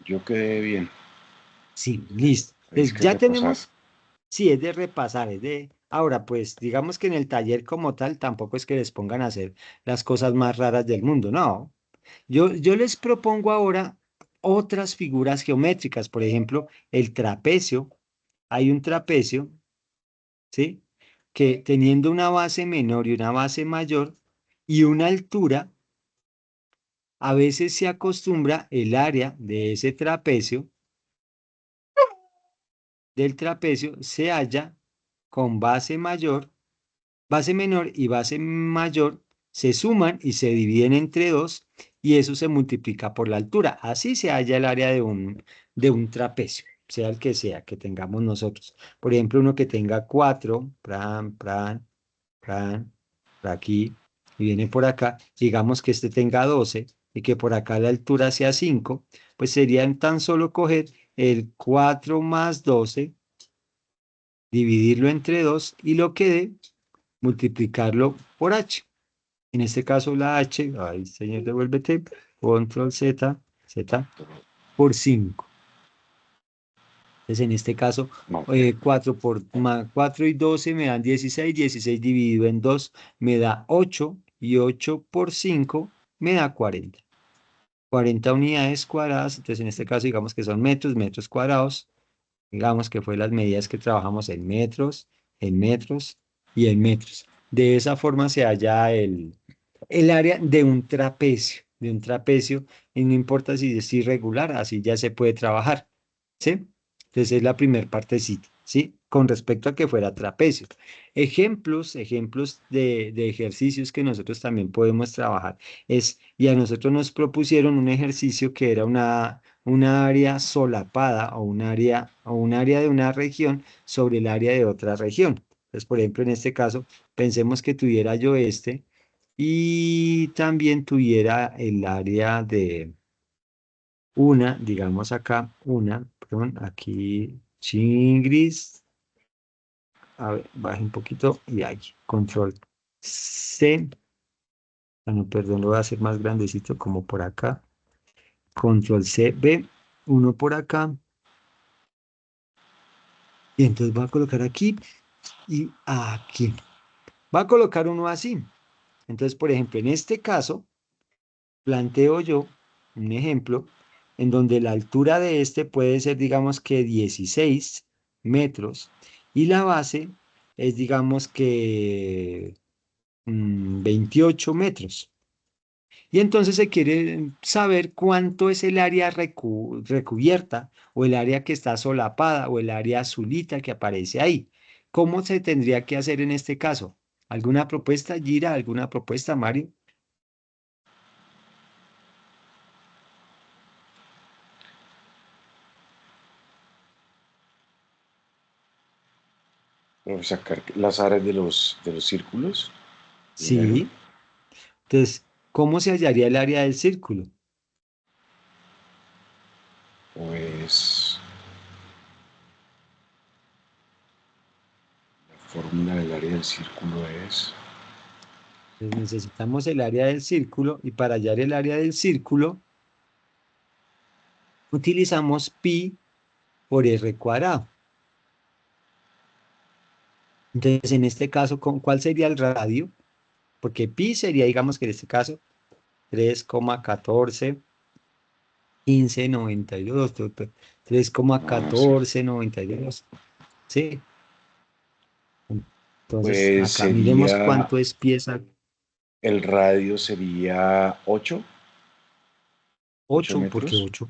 Speaker 2: Yo quedé bien.
Speaker 1: Sí, listo.
Speaker 2: Es
Speaker 1: Entonces
Speaker 2: que
Speaker 1: ya
Speaker 2: repasar.
Speaker 1: tenemos, sí, es de repasar, es de... Ahora, pues digamos que en el taller como tal tampoco es que les pongan a hacer las cosas más raras del mundo, no. Yo les propongo ahora otras figuras geométricas, por ejemplo, el trapecio. Hay un trapecio, ¿sí? Que teniendo una base menor y una base mayor y una altura, a veces se acostumbra el área de ese trapecio, del trapecio, se halla con base menor y base mayor se suman y se dividen entre dos y eso se multiplica por la altura. Así se halla el área de un trapecio, sea el que sea que tengamos nosotros. Por ejemplo, uno que tenga 4, por aquí, y viene por acá, digamos que este tenga 12 y que por acá la altura sea 5, pues serían tan solo coger el 4 más 12 dividirlo entre 2 y lo que dé, multiplicarlo por h. En este caso la h, ay señor, devuélvete, control Z, Z, por 5. Entonces, en este caso,
Speaker 2: No,
Speaker 1: 4 y 12 me dan 16, 16 dividido en 2 me da 8, y 8 por 5 me da 40. 40 unidades cuadradas, entonces en este caso digamos que son metros, metros cuadrados, digamos que fue las medidas que trabajamos en metros y en metros. De esa forma se halla el área de un trapecio, y no importa si es irregular, así ya se puede trabajar, ¿sí? Entonces es la primera partecita, ¿sí? Con respecto a que fuera trapecio. Ejemplos de ejercicios que nosotros también podemos trabajar y a nosotros nos propusieron un ejercicio que era una área solapada o un área de una región sobre el área de otra región. Entonces, por ejemplo, en este caso, pensemos que tuviera yo y también tuviera el área de digamos acá, perdón, aquí, chingris, a ver, baje un poquito y ahí, control C, no, perdón, lo voy a hacer más grandecito como por acá, control C, B, uno por acá, y entonces voy a colocar aquí y aquí. Va a colocar uno así. Entonces, por ejemplo, en este caso, planteo yo un ejemplo en donde la altura de este puede ser, digamos que 16 metros y la base es, digamos que 28 metros. Y entonces se quiere saber cuánto es el área recubierta o el área que está solapada o el área azulita que aparece ahí. ¿Cómo se tendría que hacer en este caso? ¿Alguna propuesta, Gira? ¿Alguna propuesta, Mario?
Speaker 2: sacar las áreas de los círculos primero.
Speaker 1: Sí. Entonces, ¿cómo se hallaría el área del círculo?
Speaker 2: Pues la fórmula del área del círculo es...
Speaker 1: Entonces, necesitamos el área del círculo y para hallar el área del círculo utilizamos pi por r cuadrado. Entonces, en este caso, ¿cuál sería el radio? Porque pi sería, digamos que en este caso, 3,141592, 3,1492, ¿sí? Entonces,
Speaker 2: Pues
Speaker 1: acá miremos
Speaker 2: sería,
Speaker 1: cuánto es pi exacto.
Speaker 2: el radio sería 8
Speaker 1: 8, ¿por qué
Speaker 2: metros,
Speaker 1: 8?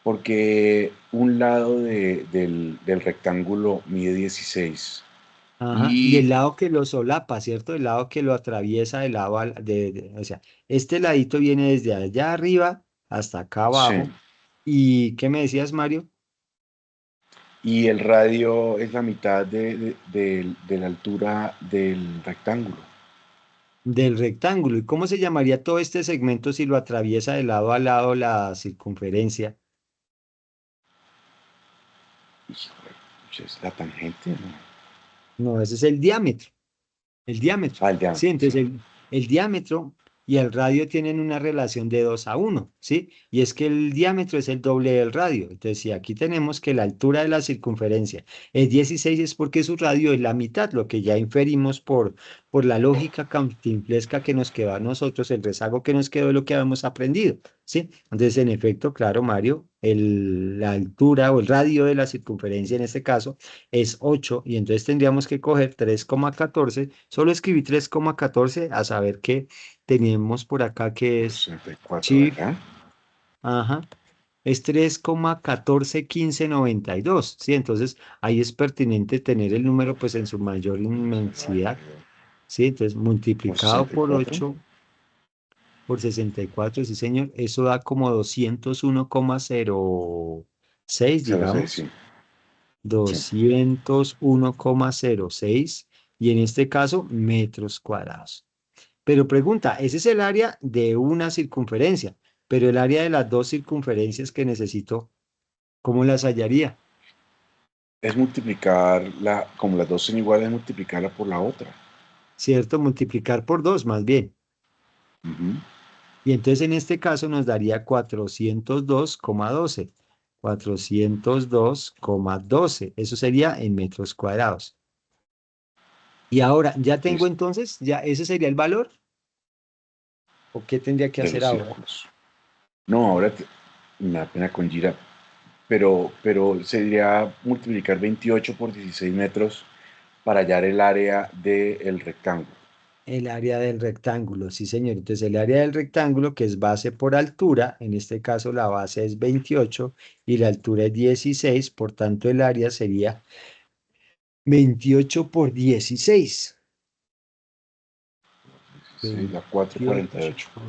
Speaker 2: porque un lado del rectángulo mide 16
Speaker 1: Ajá, y
Speaker 2: y
Speaker 1: el lado que lo solapa, ¿cierto? El lado que lo atraviesa de lado o sea, este ladito viene desde allá arriba hasta acá
Speaker 2: sí,
Speaker 1: abajo. ¿Y qué me decías, Mario?
Speaker 2: y el radio es la mitad de la altura del rectángulo.
Speaker 1: Del rectángulo. ¿Y cómo se llamaría todo este segmento si lo atraviesa de lado a lado la circunferencia?
Speaker 2: Híjole, es la tangente, ¿no?
Speaker 1: No, ese es el diámetro. El diámetro.
Speaker 2: Ah, el
Speaker 1: Sí,
Speaker 2: diámetro, sí.
Speaker 1: entonces el diámetro y el radio tienen una relación de 2 a 1, ¿sí? Y es que el diámetro es el doble del radio. Entonces, si aquí tenemos que la altura de la circunferencia es 16, es porque su radio es la mitad, lo que ya inferimos por la lógica cantinflesca que nos quedó a nosotros, el rezago que nos quedó de lo que habíamos aprendido, ¿sí? Entonces, en efecto, claro, Mario, la altura o el radio de la circunferencia en este caso es 8 y entonces tendríamos que coger 3,14. Solo escribí 3,14 a saber que tenemos por acá que es
Speaker 2: 64,
Speaker 1: chip,
Speaker 2: ¿verdad?
Speaker 1: ajá, es 3,141592, ¿sí? Entonces ahí es pertinente tener el número pues en su mayor inmensidad, ¿sí? Entonces
Speaker 2: Por
Speaker 1: multiplicado por
Speaker 2: 64.
Speaker 1: 8 por 64, sí señor, eso da como 201,06,
Speaker 2: 06,
Speaker 1: digamos.
Speaker 2: sí. Sí.
Speaker 1: 201,06 y en este caso metros cuadrados. Pero pregunta, ese es el área de una circunferencia, pero el área de las dos circunferencias que necesito, ¿cómo las hallaría?
Speaker 2: Es multiplicarla, como las dos son iguales, es multiplicarla por la otra.
Speaker 1: ¿cierto? Multiplicar por 2 más bien.
Speaker 2: Ujú.
Speaker 1: Y entonces en este caso nos daría 402,12. 402,12. Eso sería en metros cuadrados. Y ahora, ¿ya tengo
Speaker 2: Listo.
Speaker 1: entonces? ¿Ya ese sería el valor? ¿O qué tendría que
Speaker 2: De
Speaker 1: hacer
Speaker 2: los
Speaker 1: ahora?
Speaker 2: círculos. No, me da pena con Gira, pero sería multiplicar 28 por 16 metros para hallar el área del rectángulo.
Speaker 1: El área del rectángulo, sí señor. Entonces el área del rectángulo, que es base por altura, en este caso la base es 28 y la altura es 16, por tanto el área sería 28 por 16.
Speaker 2: Sí, la 448.
Speaker 1: 28 por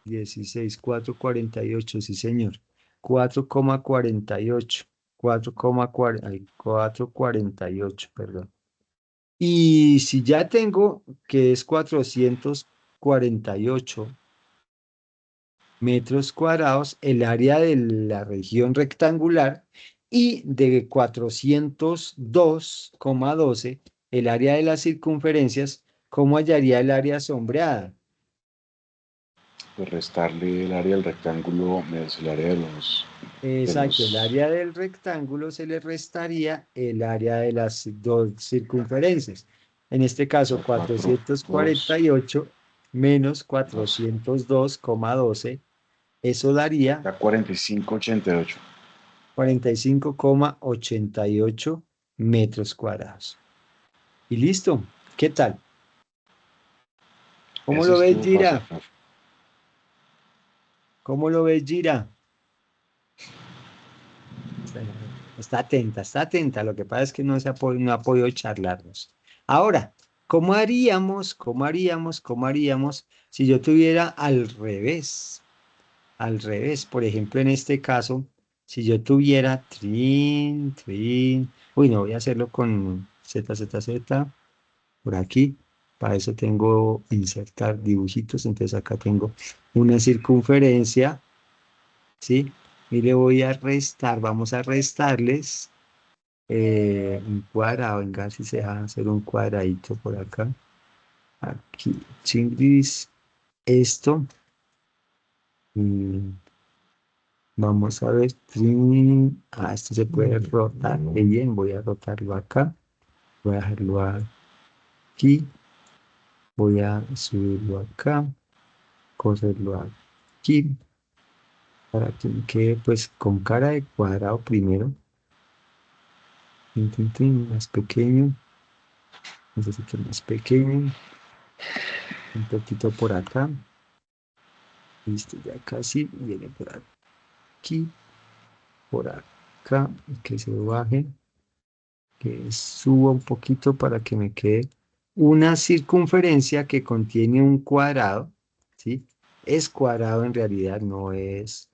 Speaker 1: 16, 448, sí señor. 4,48, 4,48, perdón. Y si ya tengo que es 448 metros cuadrados, el área de la región rectangular, y de 402,12 el área de las circunferencias, ¿cómo hallaría el área sombreada?
Speaker 2: Pues restarle el área del rectángulo menos el área de
Speaker 1: Exacto, el
Speaker 2: los
Speaker 1: área del rectángulo se le restaría el área de las dos circunferencias. En este
Speaker 2: o
Speaker 1: caso,
Speaker 2: sea, 4, 2,
Speaker 1: 448 menos
Speaker 2: 12.
Speaker 1: 402,12, eso daría
Speaker 2: Da 45,88.
Speaker 1: 45,88 metros cuadrados. Y listo. ¿Qué tal? ¿Cómo
Speaker 2: Ese
Speaker 1: lo ves,
Speaker 2: estuvo fácil,
Speaker 1: Gira?
Speaker 2: profe.
Speaker 1: ¿Cómo lo ves, Gira? Está, está atenta. Lo que pasa es que no ha podido charlarnos. Ahora, cómo haríamos si yo tuviera al revés? Al revés, por ejemplo, en este caso, si yo tuviera uy, no voy a hacerlo con ZZZ por aquí. Para eso tengo insertar dibujitos. Entonces acá tengo una circunferencia, ¿sí? Y le voy a restar, vamos a restarles un cuadrado. Venga, si se deja hacer un cuadradito por acá. Aquí, chingris, esto. mm, Vamos a ver. Esto se puede rotar. Muy bien, voy a rotarlo acá. Voy a dejarlo aquí. Voy a subirlo acá. Correrlo aquí. Para que me quede pues con cara de cuadrado primero. Más pequeño. Necesito más pequeño. Un poquito por acá. Listo, ya casi. Viene por aquí. Por acá. Y que se baje. Que suba un poquito para que me quede una circunferencia que contiene un cuadrado, ¿sí? Es cuadrado en realidad, no es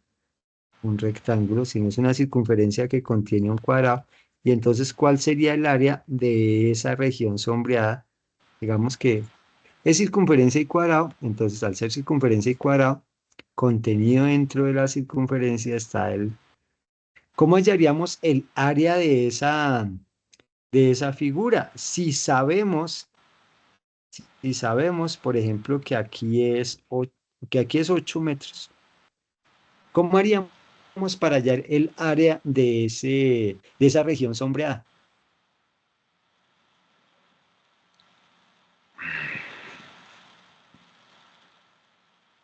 Speaker 1: un rectángulo, sino es una circunferencia que contiene un cuadrado. Y entonces, ¿cuál sería el área de esa región sombreada? Digamos que es circunferencia y cuadrado, entonces al ser circunferencia y cuadrado, contenido dentro de la circunferencia está el... ¿Cómo hallaríamos el área de esa figura? Si sabemos, por ejemplo, que aquí es 8 metros, ¿cómo haríamos para hallar el área de esa región sombreada?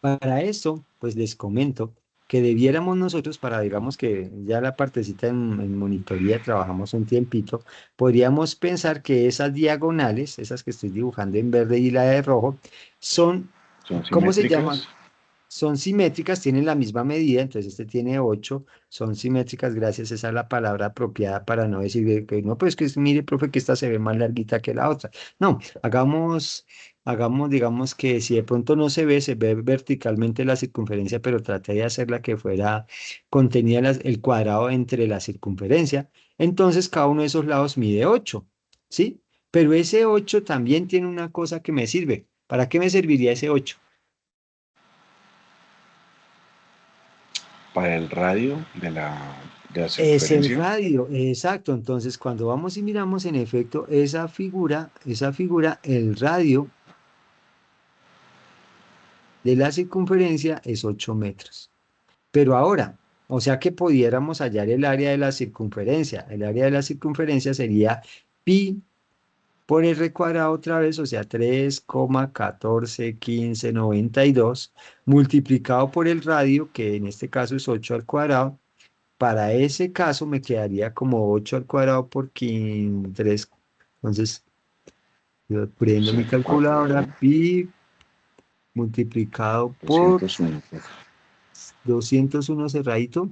Speaker 1: Para eso, pues les comento que debiéramos nosotros, para digamos que ya la partecita en monitoría trabajamos un tiempito, podríamos pensar que esas diagonales, esas que estoy dibujando en verde y la de rojo, son,
Speaker 2: son
Speaker 1: ¿cómo se
Speaker 2: simétricas.
Speaker 1: llaman? Son simétricas, tienen la misma medida, entonces este tiene 8, son simétricas, gracias, esa es la palabra apropiada para no decir que no, pues que mire, profe, que esta se ve más larguita que la otra. No, hagamos, digamos que si de pronto no se ve verticalmente la circunferencia, pero traté de hacerla que fuera contenida el cuadrado entre la circunferencia, entonces cada uno de esos lados mide 8, ¿sí? Pero ese 8 también tiene una cosa que me sirve. ¿Para qué me serviría ese 8?
Speaker 2: Para el radio de la
Speaker 1: Es el
Speaker 2: circunferencia.
Speaker 1: radio, exacto. Entonces, cuando vamos y miramos, en efecto, esa figura, el radio de la circunferencia es 8 metros. Pero ahora, o sea que pudiéramos hallar el área de la circunferencia. El área de la circunferencia sería pi por r cuadrado otra vez, o sea, 3,141592 multiplicado por el radio, que en este caso es 8 al cuadrado. Para ese caso me quedaría como 8 al cuadrado por 15, 3. Entonces, yo prendo mi
Speaker 2: 64,
Speaker 1: calculadora,
Speaker 2: ¿verdad?
Speaker 1: pi multiplicado por
Speaker 2: 201.
Speaker 1: 201 cerradito.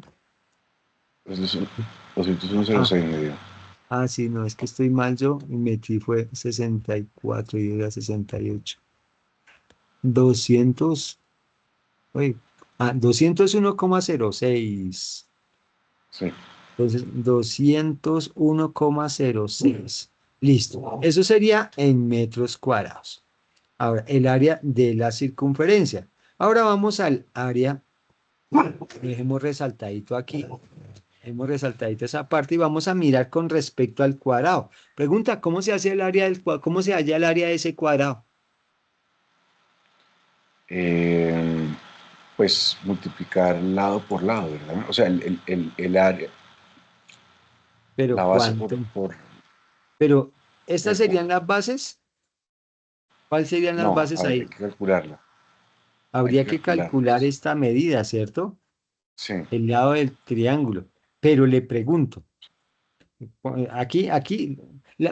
Speaker 2: Pues 201,06
Speaker 1: Ah,
Speaker 2: me dio.
Speaker 1: sí, no, es que estoy mal yo y metí fue 64 y era 68. 200, oye, 201,06.
Speaker 2: Sí.
Speaker 1: Entonces, 201,06. Listo. Eso sería en metros cuadrados. Ahora, el área de la circunferencia. Ahora vamos al área, dejemos resaltadito aquí, hemos resaltadito esa parte y vamos a mirar con respecto al cuadrado. Pregunta, ¿cómo se hace el área cómo se halla el área de ese cuadrado?
Speaker 2: Eh, pues multiplicar lado por lado, ¿verdad? O sea, el área,
Speaker 1: Pero
Speaker 2: la base por,
Speaker 1: ¿cuánto?
Speaker 2: por,
Speaker 1: Pero, ¿estas
Speaker 2: por-
Speaker 1: serían las bases? ¿Cuáles serían las
Speaker 2: no,
Speaker 1: bases
Speaker 2: hay
Speaker 1: ahí?
Speaker 2: que calcularla, hay
Speaker 1: Habría
Speaker 2: que
Speaker 1: que
Speaker 2: calcularla.
Speaker 1: calcular esta medida, ¿cierto?
Speaker 2: Sí,
Speaker 1: El lado del triángulo. Pero le pregunto, aquí,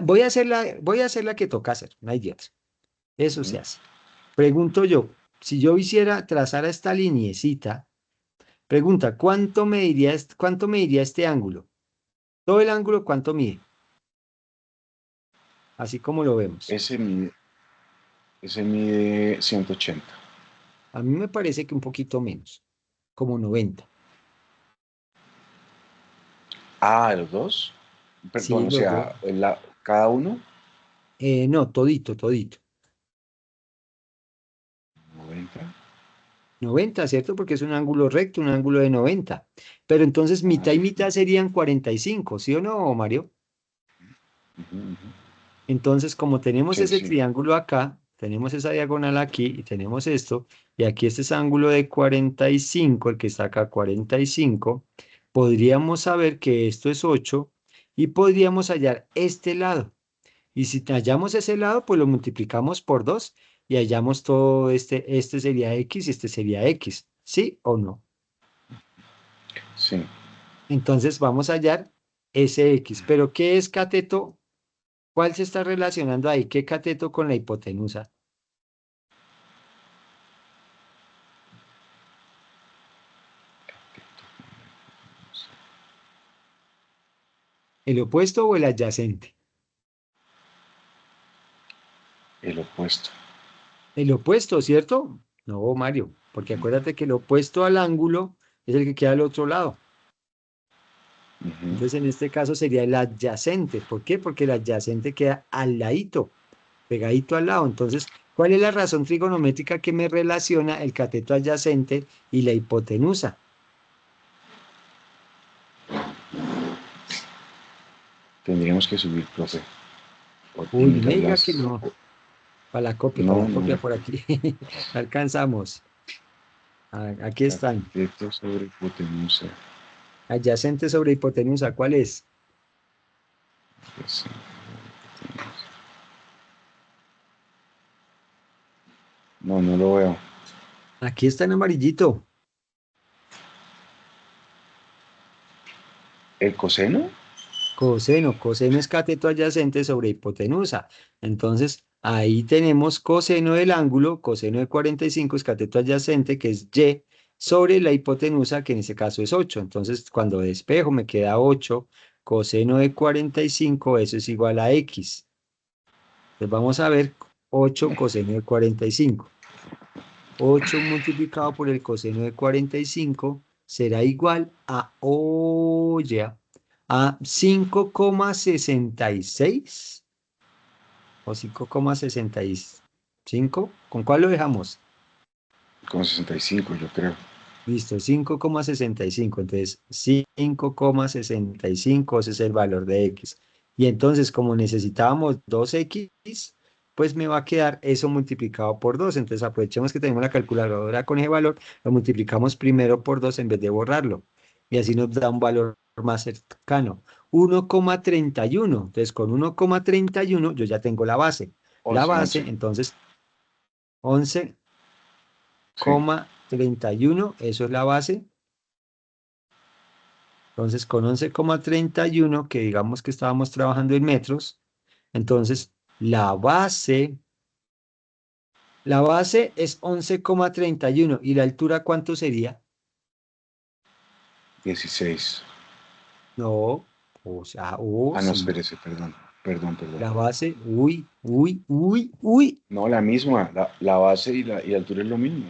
Speaker 1: voy a hacer la que toca hacer, no hay de otra. Eso se
Speaker 2: ujú.
Speaker 1: hace. Pregunto yo, si yo hiciera trazar esta lineecita, pregunta, ¿cuánto mediría este ángulo? Todo el ángulo, ¿cuánto mide? Así como lo vemos.
Speaker 2: Ese mide, ese mide 180.
Speaker 1: A mí me parece que un poquito menos, como 90.
Speaker 2: Ah, los dos.
Speaker 1: Sí,
Speaker 2: Perdón, o
Speaker 1: los dos.
Speaker 2: sea, cada uno,
Speaker 1: No, todito, todito.
Speaker 2: 90.
Speaker 1: 90, ¿cierto? Porque es un ángulo recto, un ángulo de 90. Pero entonces
Speaker 2: Ah,
Speaker 1: mitad y mitad serían 45, ¿sí o no, Mario?
Speaker 2: ujú, ujú.
Speaker 1: Entonces, como tenemos
Speaker 2: Sí,
Speaker 1: ese
Speaker 2: sí.
Speaker 1: triángulo acá, tenemos esa diagonal aquí y tenemos esto, y aquí este es ángulo de 45, el que está acá 45, podríamos saber que esto es 8 y podríamos hallar este lado. Y si hallamos ese lado, pues lo multiplicamos por 2 y hallamos todo este sería X y este sería X, ¿sí o no?
Speaker 2: Sí.
Speaker 1: Entonces vamos a hallar ese X. ¿Pero qué es cateto? ¿Cuál se está relacionando ahí? ¿Qué cateto con la hipotenusa? ¿El opuesto o el adyacente?
Speaker 2: El opuesto.
Speaker 1: El opuesto, ¿cierto? No, Mario, porque acuérdate que el opuesto al ángulo es el que queda al otro lado.
Speaker 2: Ujú.
Speaker 1: Entonces, en este caso sería el adyacente. ¿Por qué? Porque el adyacente queda al ladito, pegadito al lado. Entonces, ¿cuál es la razón trigonométrica que me relaciona el cateto adyacente y la hipotenusa?
Speaker 2: Tendríamos que subir, profe, y
Speaker 1: Uy, no me
Speaker 2: mirar
Speaker 1: diga que
Speaker 2: las...
Speaker 1: no. Para
Speaker 2: No,
Speaker 1: la copia
Speaker 2: no.
Speaker 1: por aquí. No alcanzamos. Aquí están.
Speaker 2: Cateto sobre hipotenusa.
Speaker 1: Adyacente sobre hipotenusa, ¿cuál es?
Speaker 2: Pues, no, no lo veo.
Speaker 1: Aquí está en amarillito.
Speaker 2: ¿El coseno?
Speaker 1: Coseno es cateto adyacente sobre hipotenusa. Entonces, ahí tenemos coseno del ángulo, coseno de 45 es cateto adyacente, que es Y, sobre la hipotenusa, que en este caso es 8. Entonces, cuando despejo me queda 8, coseno de 45, eso es igual a X. Entonces, vamos a ver 8 coseno de 45. 8 multiplicado por el coseno de 45 será igual a, oye, a 5,66 o 5,65. ¿Con cuál lo dejamos?
Speaker 2: Con 65, yo creo.
Speaker 1: Listo, 5,65. Entonces, 5,65, ese es el valor de X. Y entonces, como necesitábamos 2X, pues me va a quedar eso multiplicado por 2. Entonces, aprovechemos que tenemos la calculadora con ese valor, lo multiplicamos primero por 2 en vez de borrarlo. Y así nos da un valor más cercano. 1,31. Entonces, con 1,31 yo ya tengo la base. La
Speaker 2: 11,
Speaker 1: base,
Speaker 2: 11.
Speaker 1: entonces, 11,31,
Speaker 2: Sí.
Speaker 1: eso es la base. Entonces, con 11,31, que digamos que estábamos trabajando en metros, entonces la base es 11,31. ¿Y la altura cuánto sería?
Speaker 2: 16.
Speaker 1: No, o sea,
Speaker 2: Ah, no,
Speaker 1: sí.
Speaker 2: espérese, perdón. Perdón, perdón.
Speaker 1: La base, uy, uy, uy, uy.
Speaker 2: No, la misma. La base y la altura es lo mismo.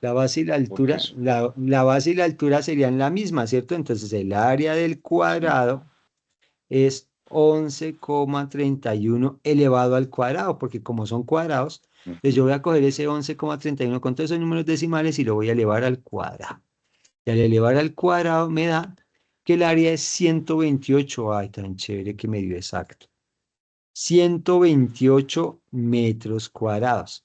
Speaker 1: La base y la
Speaker 2: Porque
Speaker 1: altura,
Speaker 2: es.
Speaker 1: la base y la altura serían la misma, ¿cierto? Entonces, el área del
Speaker 2: Sí.
Speaker 1: cuadrado es 11,31 elevado al cuadrado, porque como son cuadrados, entonces
Speaker 2: Ujú.
Speaker 1: yo voy a coger ese 11,31 con todos esos números decimales y lo voy a elevar al cuadrado. Y al elevar al cuadrado me da que el área es 128. Ay, tan chévere que me dio exacto. 128 metros cuadrados.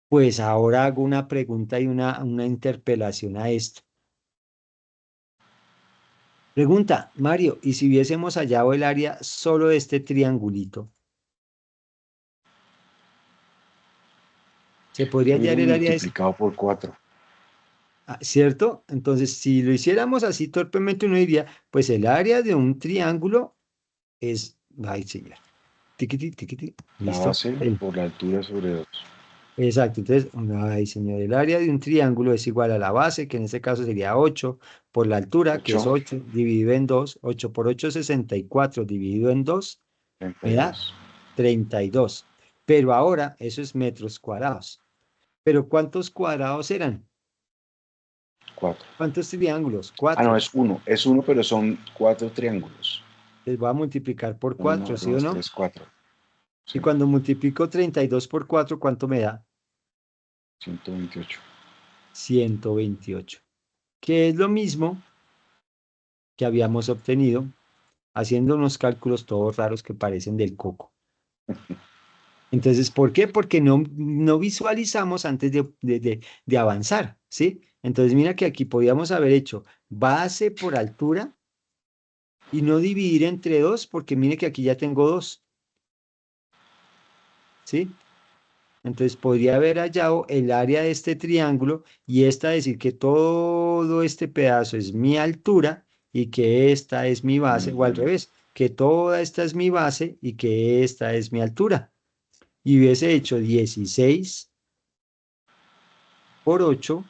Speaker 1: Pues ahora hago una pregunta y una interpelación a esto. Pregunta, Mario, ¿y si hubiésemos hallado el área solo de este triangulito? ¿Se podría
Speaker 2: Lo
Speaker 1: hallar
Speaker 2: hubiéramos
Speaker 1: el área de
Speaker 2: multiplicado por 4.
Speaker 1: ¿cierto? Entonces, si lo hiciéramos así torpemente, uno diría, pues el área de un triángulo es, ay, señor, tiquiti, tiquiti,
Speaker 2: La
Speaker 1: listo.
Speaker 2: base por la altura sobre 2.
Speaker 1: Exacto, entonces, ay, señor, el área de un triángulo es igual a la base, que en este caso sería 8 por la altura, que es
Speaker 2: 8,
Speaker 1: 8 dividido en 2. 8 por 8 es 64, dividido en 2 me da
Speaker 2: 32.
Speaker 1: 32. Pero ahora, eso es metros cuadrados. ¿Pero cuántos cuadrados eran?
Speaker 2: 4.
Speaker 1: ¿Cuántos triángulos?
Speaker 2: Ah, no,
Speaker 1: 4.
Speaker 2: es 1. Es 1, pero son 4 triángulos.
Speaker 1: Les voy a multiplicar por 4,
Speaker 2: 1,
Speaker 1: ¿sí o
Speaker 2: 2,
Speaker 1: no?
Speaker 2: 3, 4.
Speaker 1: Y
Speaker 2: Sí.
Speaker 1: cuando multiplico 32 por 4, ¿cuánto me da?
Speaker 2: 128.
Speaker 1: 128. Que es lo mismo que habíamos obtenido haciendo unos cálculos todos raros que parecen del coco. Entonces, ¿por qué? Porque no visualizamos antes de avanzar, ¿sí? Entonces, mira que aquí podíamos haber hecho base por altura y no dividir entre 2, porque mire que aquí ya tengo 2, ¿sí? Entonces podría haber hallado el área de este triángulo y esta decir que todo este pedazo es mi altura y que esta es mi base, o al
Speaker 2: Ujú.
Speaker 1: revés, que toda esta es mi base y que esta es mi altura. Y hubiese hecho 16 por 8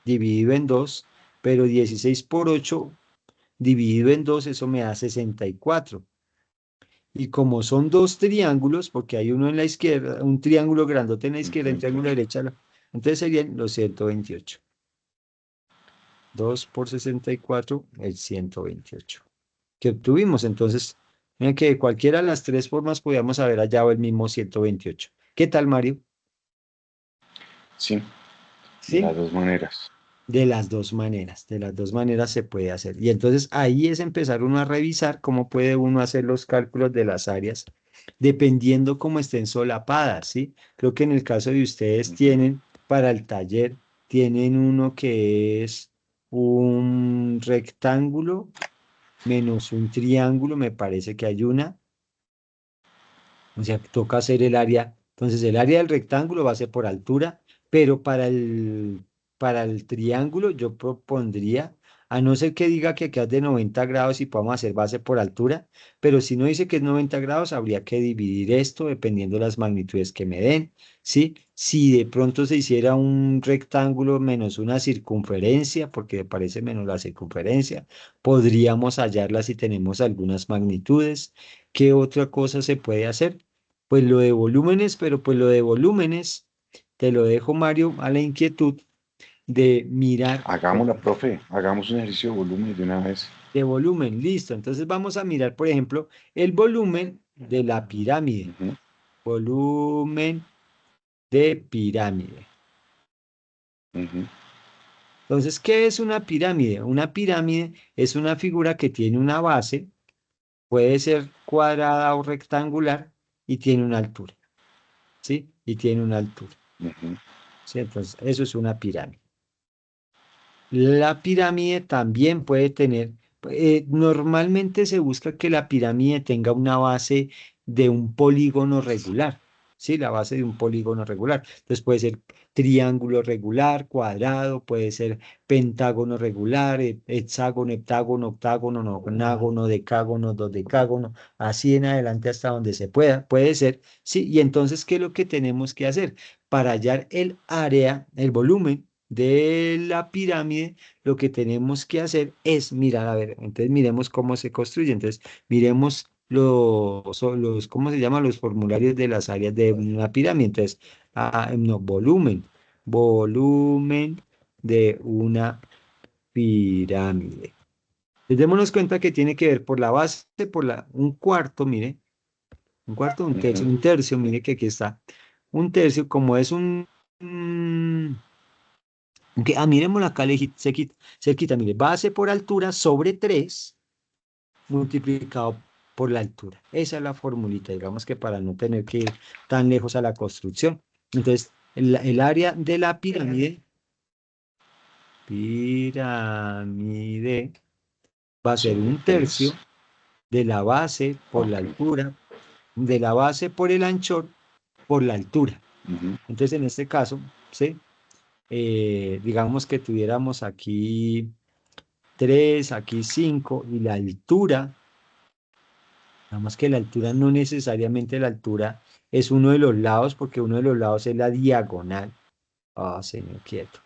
Speaker 1: dividido en 2, pero 16 por 8 dividido en 2, eso me da 64. Y como son dos triángulos, porque hay uno en la izquierda, un triángulo grandote en la izquierda, un triángulo
Speaker 2: 128.
Speaker 1: derecha, entonces serían los 128. 2 por 64, el 128. Que obtuvimos, entonces, miren que de cualquiera de las tres formas podíamos haber hallado el mismo 128. ¿Qué tal, Mario?
Speaker 2: Sí, de las
Speaker 1: Sí,
Speaker 2: dos maneras.
Speaker 1: de las dos maneras se puede hacer. Y entonces ahí es empezar uno a revisar cómo puede uno hacer los cálculos de las áreas, dependiendo cómo estén solapadas, ¿sí? Creo que en el caso de ustedes
Speaker 2: Ujú.
Speaker 1: tienen para el taller, tienen uno que es un rectángulo menos un triángulo, me parece que hay una. O sea, toca hacer el área. Entonces, el área del rectángulo va a ser por altura, pero para el triángulo yo propondría, a no ser que diga que acá es de 90 grados y podamos hacer base por altura, pero si no dice que es 90 grados, habría que dividir esto dependiendo de las magnitudes que me den, ¿sí? Si de pronto se hiciera un rectángulo menos una circunferencia, porque me parece menos la circunferencia, podríamos hallarla si tenemos algunas magnitudes. ¿Qué otra cosa se puede hacer? Pues lo de volúmenes, pero pues lo de volúmenes, te lo dejo, Mario, a la inquietud de mirar,
Speaker 2: Hagámosla, profe. Hagamos un ejercicio de volumen de una vez.
Speaker 1: de volumen, listo. Entonces vamos a mirar, por ejemplo, el volumen de la pirámide.
Speaker 2: Ujú.
Speaker 1: Volumen de pirámide.
Speaker 2: Ujú.
Speaker 1: Entonces, ¿qué es una pirámide? Una pirámide es una figura que tiene una base, puede ser cuadrada o rectangular y tiene una altura, ¿sí? Y tiene una altura,
Speaker 2: Ujú,
Speaker 1: ¿sí? Entonces, eso es una pirámide. La pirámide también puede tener, normalmente se busca que la pirámide tenga una base de un polígono regular, ¿sí? La base de un polígono regular. Entonces puede ser triángulo regular, cuadrado, puede ser pentágono regular, hexágono, heptágono, octágono, nonágono, decágono, dodecágono, así en adelante hasta donde se pueda, puede ser, ¿sí? Y entonces, ¿qué es lo que tenemos que hacer? Para hallar el área, el volumen de la pirámide, lo que tenemos que hacer es mirar, a ver, entonces miremos cómo se construye, entonces miremos ¿cómo se llaman? Los formularios de las áreas de una pirámide, entonces, no, volumen de una pirámide. Entonces, démonos cuenta que tiene que ver por la base, un cuarto, mire, un cuarto,
Speaker 2: ujú,
Speaker 1: un tercio, mire que aquí está, un tercio, como es miremoslo acá cerquita, mire, base por altura sobre 3 multiplicado por la altura. Esa es la formulita, digamos que para no tener que ir tan lejos a la construcción. Entonces, el área de la pirámide va a ser
Speaker 2: sobre
Speaker 1: un
Speaker 2: tres.
Speaker 1: tercio de la base por la
Speaker 2: Ok.
Speaker 1: altura, de la base por el anchor por la altura.
Speaker 2: Ujú,
Speaker 1: Entonces, en este caso, ¿sí? Digamos que tuviéramos aquí 3 aquí 5 y la altura, nada más que la altura no necesariamente la altura es uno de los lados, porque uno de los lados es la diagonal. Ah, señor, quieto.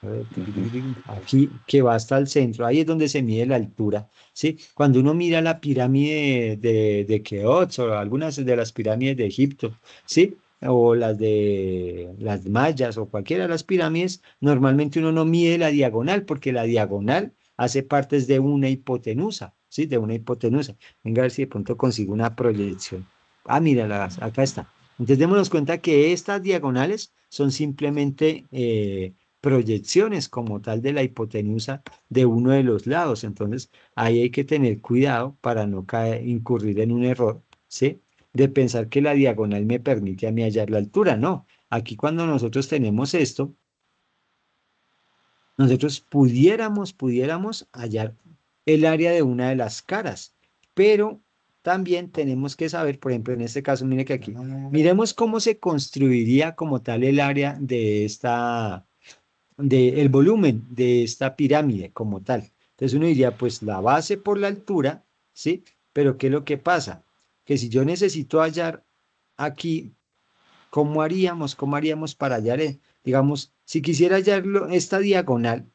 Speaker 1: A ver,
Speaker 2: ujú,
Speaker 1: aquí que va hasta el centro, ahí es donde se mide la altura, ¿sí? Cuando uno mira la pirámide de Keops o algunas de las pirámides de Egipto, ¿sí? O las de las mayas o cualquiera de las pirámides, normalmente uno no mide la diagonal porque la diagonal hace partes de una hipotenusa, ¿sí? De una hipotenusa. Venga a ver si de pronto consigo una proyección. Ah, mira, acá está. Entonces démonos cuenta que estas diagonales son simplemente proyecciones como tal de la hipotenusa de uno de los lados. Entonces, ahí hay que tener cuidado para no incurrir en un error, ¿sí? De pensar que la diagonal me permite a mí hallar la altura. No, aquí cuando nosotros tenemos esto, nosotros pudiéramos hallar el área de una de las caras, pero también tenemos que saber, por ejemplo, en este caso, mire que aquí, miremos cómo se construiría como tal el área el volumen de esta pirámide como tal. Entonces uno diría, pues la base por la altura, ¿sí? Pero ¿qué es lo que pasa? Que si yo necesito hallar aquí, ¿cómo haríamos? ¿Cómo haríamos para hallar, digamos, si quisiera hallarlo, esta diagonal,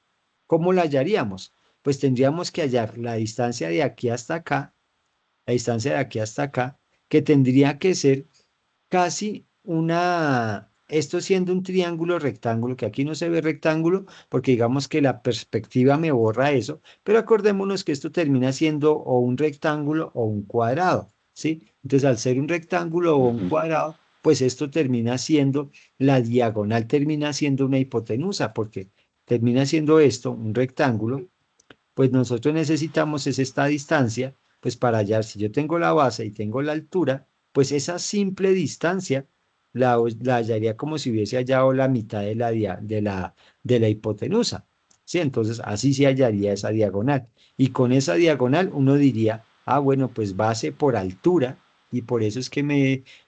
Speaker 1: ¿cómo la hallaríamos? Pues tendríamos que hallar la distancia de aquí hasta acá, la distancia de aquí hasta acá, que tendría que ser casi esto siendo un triángulo rectángulo, que aquí no se ve rectángulo, porque digamos que la perspectiva me borra eso, pero acordémonos que esto termina siendo o un rectángulo o un cuadrado, ¿sí? Entonces, al ser un rectángulo o un
Speaker 2: ujú,
Speaker 1: cuadrado, pues esto termina siendo, la diagonal termina siendo una hipotenusa, porque termina siendo esto un rectángulo, pues nosotros necesitamos es esta distancia, pues para hallar, si yo tengo la base y tengo la altura, pues esa simple distancia la hallaría como si hubiese hallado la mitad de la hipotenusa, ¿sí? Entonces, así se hallaría esa diagonal. Y con esa diagonal uno diría, ah, bueno, pues base por altura, y por eso es que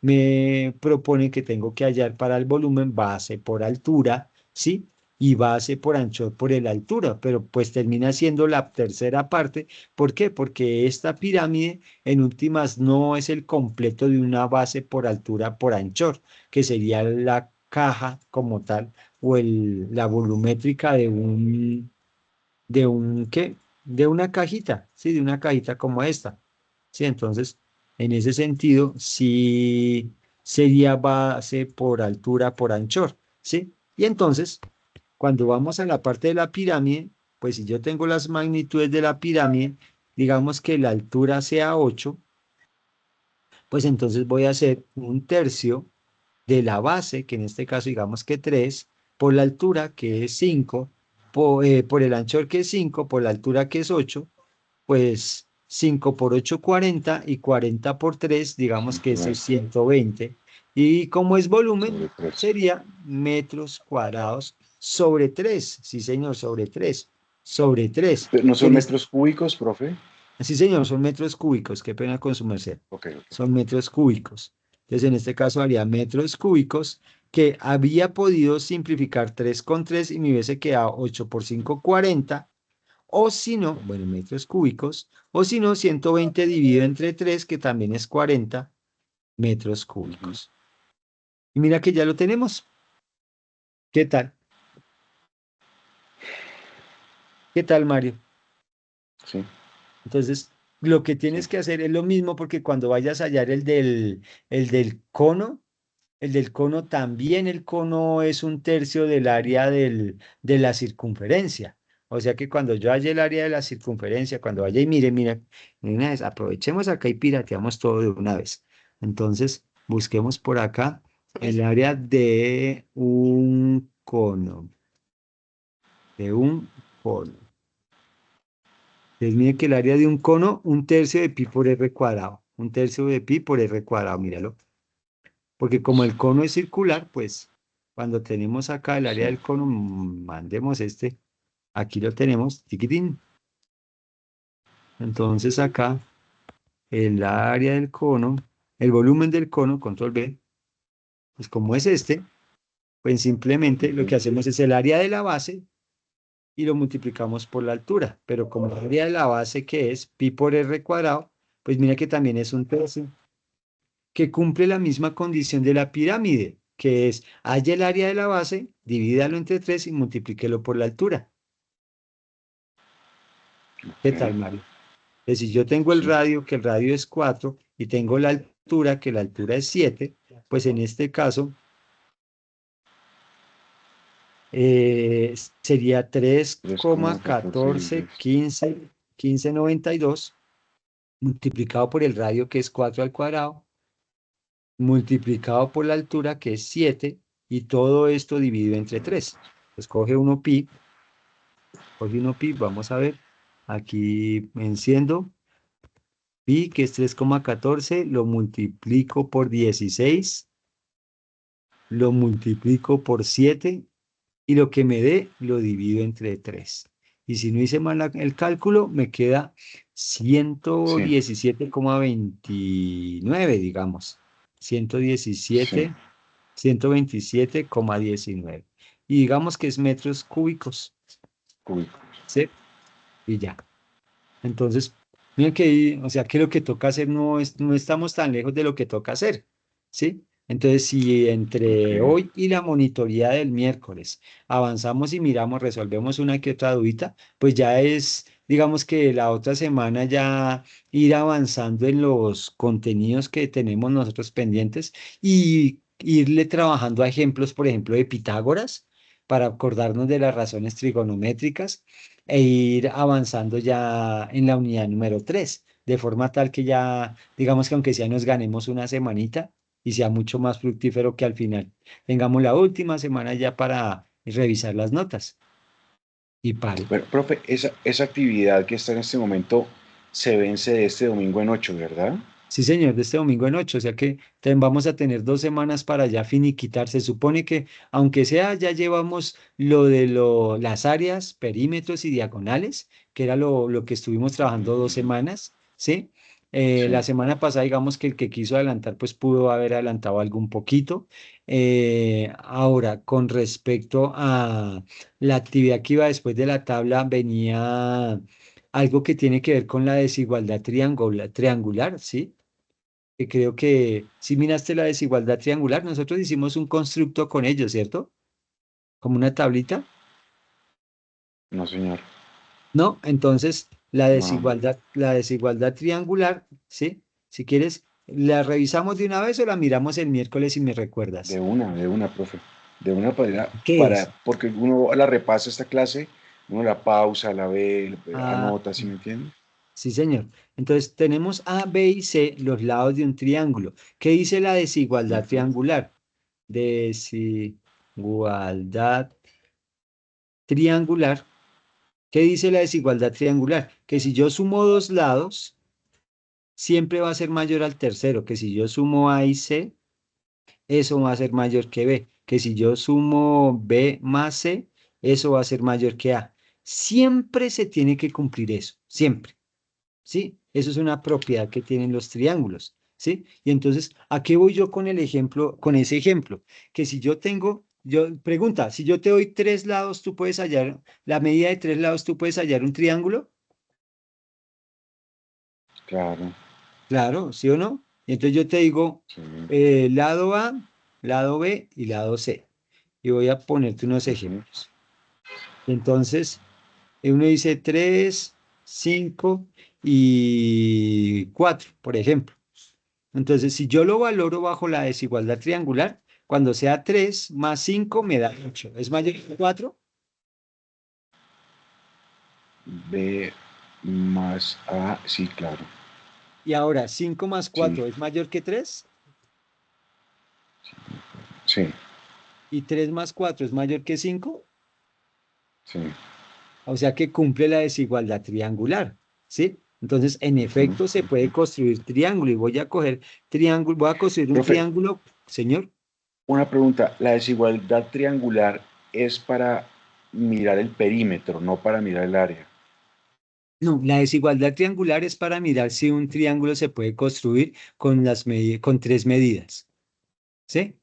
Speaker 1: me propone que tengo que hallar para el volumen base por altura, ¿sí? Y base por anchor por el altura, pero pues termina siendo la tercera parte. ¿Por qué? Porque esta pirámide en últimas no es el completo de una base por altura por anchor, que sería la caja como tal o la volumétrica ¿qué? De una cajita, ¿sí? De una cajita como esta, ¿sí? Entonces, en ese sentido, sí sería base por altura por anchor, ¿sí? Y entonces, cuando vamos a la parte de la pirámide, pues si yo tengo las magnitudes de la pirámide, digamos que la altura sea 8, pues entonces voy a hacer un tercio de la base, que en este caso digamos que 3 por la altura, que es 5, por el anchor que es 5, por la altura que es 8, pues 5 por 8, 40, y 40 por 3, digamos que eso es 120. Y como es volumen,
Speaker 2: Sobre 3.
Speaker 1: sería metros cuadrados sobre 3. Sí, señor, sobre 3. Sobre 3.
Speaker 2: ¿No son metros cúbicos, profe?
Speaker 1: Sí, señor, son metros cúbicos. Qué pena con su merced.
Speaker 2: Ok, ok.
Speaker 1: Son metros cúbicos. Entonces, en este caso haría metros cúbicos, que había podido simplificar 3 con 3 y me hubiese quedado 8 por 5, 40. O si no, bueno, metros cúbicos, o si no, 120 dividido entre 3, que también es 40 metros cúbicos. Y mira que ya lo tenemos. ¿Qué tal? ¿Qué tal, Mario?
Speaker 2: Sí.
Speaker 1: Entonces, lo que tienes
Speaker 2: Sí.
Speaker 1: que hacer es lo mismo, porque cuando vayas a hallar el del cono, también el cono es un tercio del área de la circunferencia. O sea que cuando yo halle el área de la circunferencia, cuando vaya y mire, de una vez, aprovechemos acá y pirateamos todo de una vez. Entonces, busquemos por acá el área de un cono, de un cono. Entonces, mire que el área de un cono, un tercio de pi por r cuadrado. Un tercio de pi por r cuadrado, míralo. Porque como el cono es circular, pues cuando tenemos acá el área
Speaker 2: Sí.
Speaker 1: del cono, mandemos este. Aquí lo tenemos, tiquitín. Entonces acá el área del cono, el volumen del cono, control B, pues como es este, pues simplemente lo que hacemos es el área de la base y lo multiplicamos por la altura. Pero como el área de la base que es pi por r cuadrado, pues mira que también es un tercio, que cumple la misma condición de la pirámide, que es haya el área de la base, divídalo entre 3 y multiplíquelo por la altura. ¿Qué tal,
Speaker 2: Ok.
Speaker 1: Mario? Entonces, si yo tengo el
Speaker 2: Sí.
Speaker 1: radio, que el radio es 4, y tengo la altura, que la altura es 7, pues en este caso sería
Speaker 2: 3,14.
Speaker 1: 3,141592 multiplicado por el radio, que es 4 al cuadrado, multiplicado por la altura, que es 7, y todo esto dividido entre 3. Pues coge uno pi, vamos a ver, aquí enciendo, pi, que es 3,14, lo multiplico por 16, lo multiplico por 7, y lo que me dé lo divido entre 3. Y si no hice mal el cálculo, me queda
Speaker 2: Sí.
Speaker 1: 117,29, digamos.
Speaker 2: Sí.
Speaker 1: 127,19. Y digamos que es metros cúbicos,
Speaker 2: Cúbicos.
Speaker 1: ¿sí? Y ya. Entonces, miren que, o sea, que lo que toca hacer no estamos tan lejos de lo que toca hacer, ¿sí? Entonces, si entre
Speaker 2: Ok.
Speaker 1: hoy y la monitoría del miércoles avanzamos y miramos, resolvemos una que otra dudita, pues ya es, digamos que la otra semana ya ir avanzando en los contenidos que tenemos nosotros pendientes y irle trabajando a ejemplos, por ejemplo, de Pitágoras, para acordarnos de las razones trigonométricas e ir avanzando ya en la unidad número 3, de forma tal que ya, digamos que aunque sea nos ganemos una semanita y sea mucho más fructífero, que al final tengamos la última semana ya para revisar las notas y pare.
Speaker 2: Bueno, profe, esa actividad que está en este momento se vence de este domingo en 8, ¿verdad?
Speaker 1: Sí, señor, de este domingo en 8, o sea que vamos a tener 2 semanas para ya finiquitar. Se supone que, aunque sea, ya llevamos lo de las áreas, perímetros y diagonales, que era lo que estuvimos trabajando 2 semanas, ¿sí? La
Speaker 2: Sí.
Speaker 1: semana pasada, digamos que el que quiso adelantar, pues pudo haber adelantado algo un poquito. Ahora, con respecto a la actividad que iba después de la tabla, venía algo que tiene que ver con la desigualdad triangular, ¿sí? Que creo que si miraste la desigualdad triangular, nosotros hicimos un constructo con ellos, ¿cierto? Como una tablita,
Speaker 2: No, señor.
Speaker 1: ¿no? Entonces,
Speaker 2: No.
Speaker 1: la desigualdad triangular, ¿sí? Si quieres, ¿la revisamos de una vez o la miramos el miércoles y me recuerdas?
Speaker 2: De una, profe. De una
Speaker 1: ¿Qué es?
Speaker 2: porque uno la repasa esta clase, uno la pausa, la ve,
Speaker 1: Ah,
Speaker 2: anota, ¿sí me entiende?
Speaker 1: sí, señor. Entonces, tenemos A, B y C, los lados de un triángulo. ¿Qué dice la desigualdad
Speaker 2: Ujú.
Speaker 1: triangular? Desigualdad triangular, ¿qué dice la desigualdad triangular? Que si yo sumo dos lados, siempre va a ser mayor al tercero, que si yo sumo A y C, eso va a ser mayor que B, que si yo sumo B más C, eso va a ser mayor que A. Siempre se tiene que cumplir eso, siempre, ¿sí? Eso es una propiedad que tienen los triángulos, ¿sí? Y entonces, ¿a qué voy yo con el ejemplo, con ese ejemplo? Que si yo tengo, pregunta, si yo te doy tres lados, tú puedes hallar, la medida de tres lados, tú puedes hallar un triángulo.
Speaker 2: Claro,
Speaker 1: Claro, ¿sí o no? Y entonces yo te digo
Speaker 2: sí.
Speaker 1: lado A, lado B y lado C. Y voy a ponerte unos
Speaker 2: Ujú,
Speaker 1: ejemplos. Entonces, uno dice 3, 5 y 4, por ejemplo. Entonces, si yo lo valoro bajo la desigualdad triangular, cuando sea 3 más 5 me da 8. ¿Es mayor que 4?
Speaker 2: B más A, sí, claro.
Speaker 1: Y ahora, 5 más
Speaker 2: Sí,
Speaker 1: 4 es mayor que 3.
Speaker 2: sí,
Speaker 1: Y 3 más 4 es mayor que 5.
Speaker 2: sí.
Speaker 1: O sea que cumple la desigualdad triangular, ¿sí? Entonces, en
Speaker 2: Ujú,
Speaker 1: efecto, se puede
Speaker 2: ujú.
Speaker 1: construir triángulo y voy a coger triángulo, voy a construir un
Speaker 2: Profe,
Speaker 1: triángulo, señor.
Speaker 2: una pregunta. La desigualdad triangular es para mirar el perímetro, no para mirar el área.
Speaker 1: No, la desigualdad triangular es para mirar si un triángulo se puede construir con con tres medidas, ¿sí?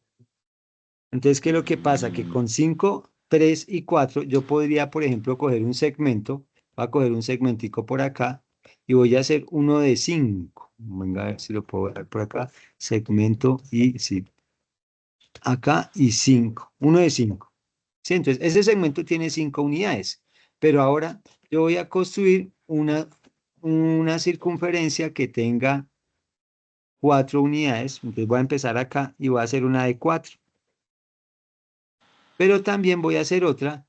Speaker 1: Entonces, ¿qué es lo que pasa? Que
Speaker 2: Mm,
Speaker 1: con 5, 3 y 4 yo podría, por ejemplo, coger un segmento, voy a coger un segmentico por acá y voy a hacer uno de 5. Venga, a ver si lo puedo ver por acá. Segmento y sí, acá y 5, uno de 5. Sí, entonces ese segmento tiene 5 unidades, pero ahora yo voy a construir una circunferencia que tenga 4 unidades. Entonces voy a empezar acá y voy a hacer una de 4, pero también voy a hacer otra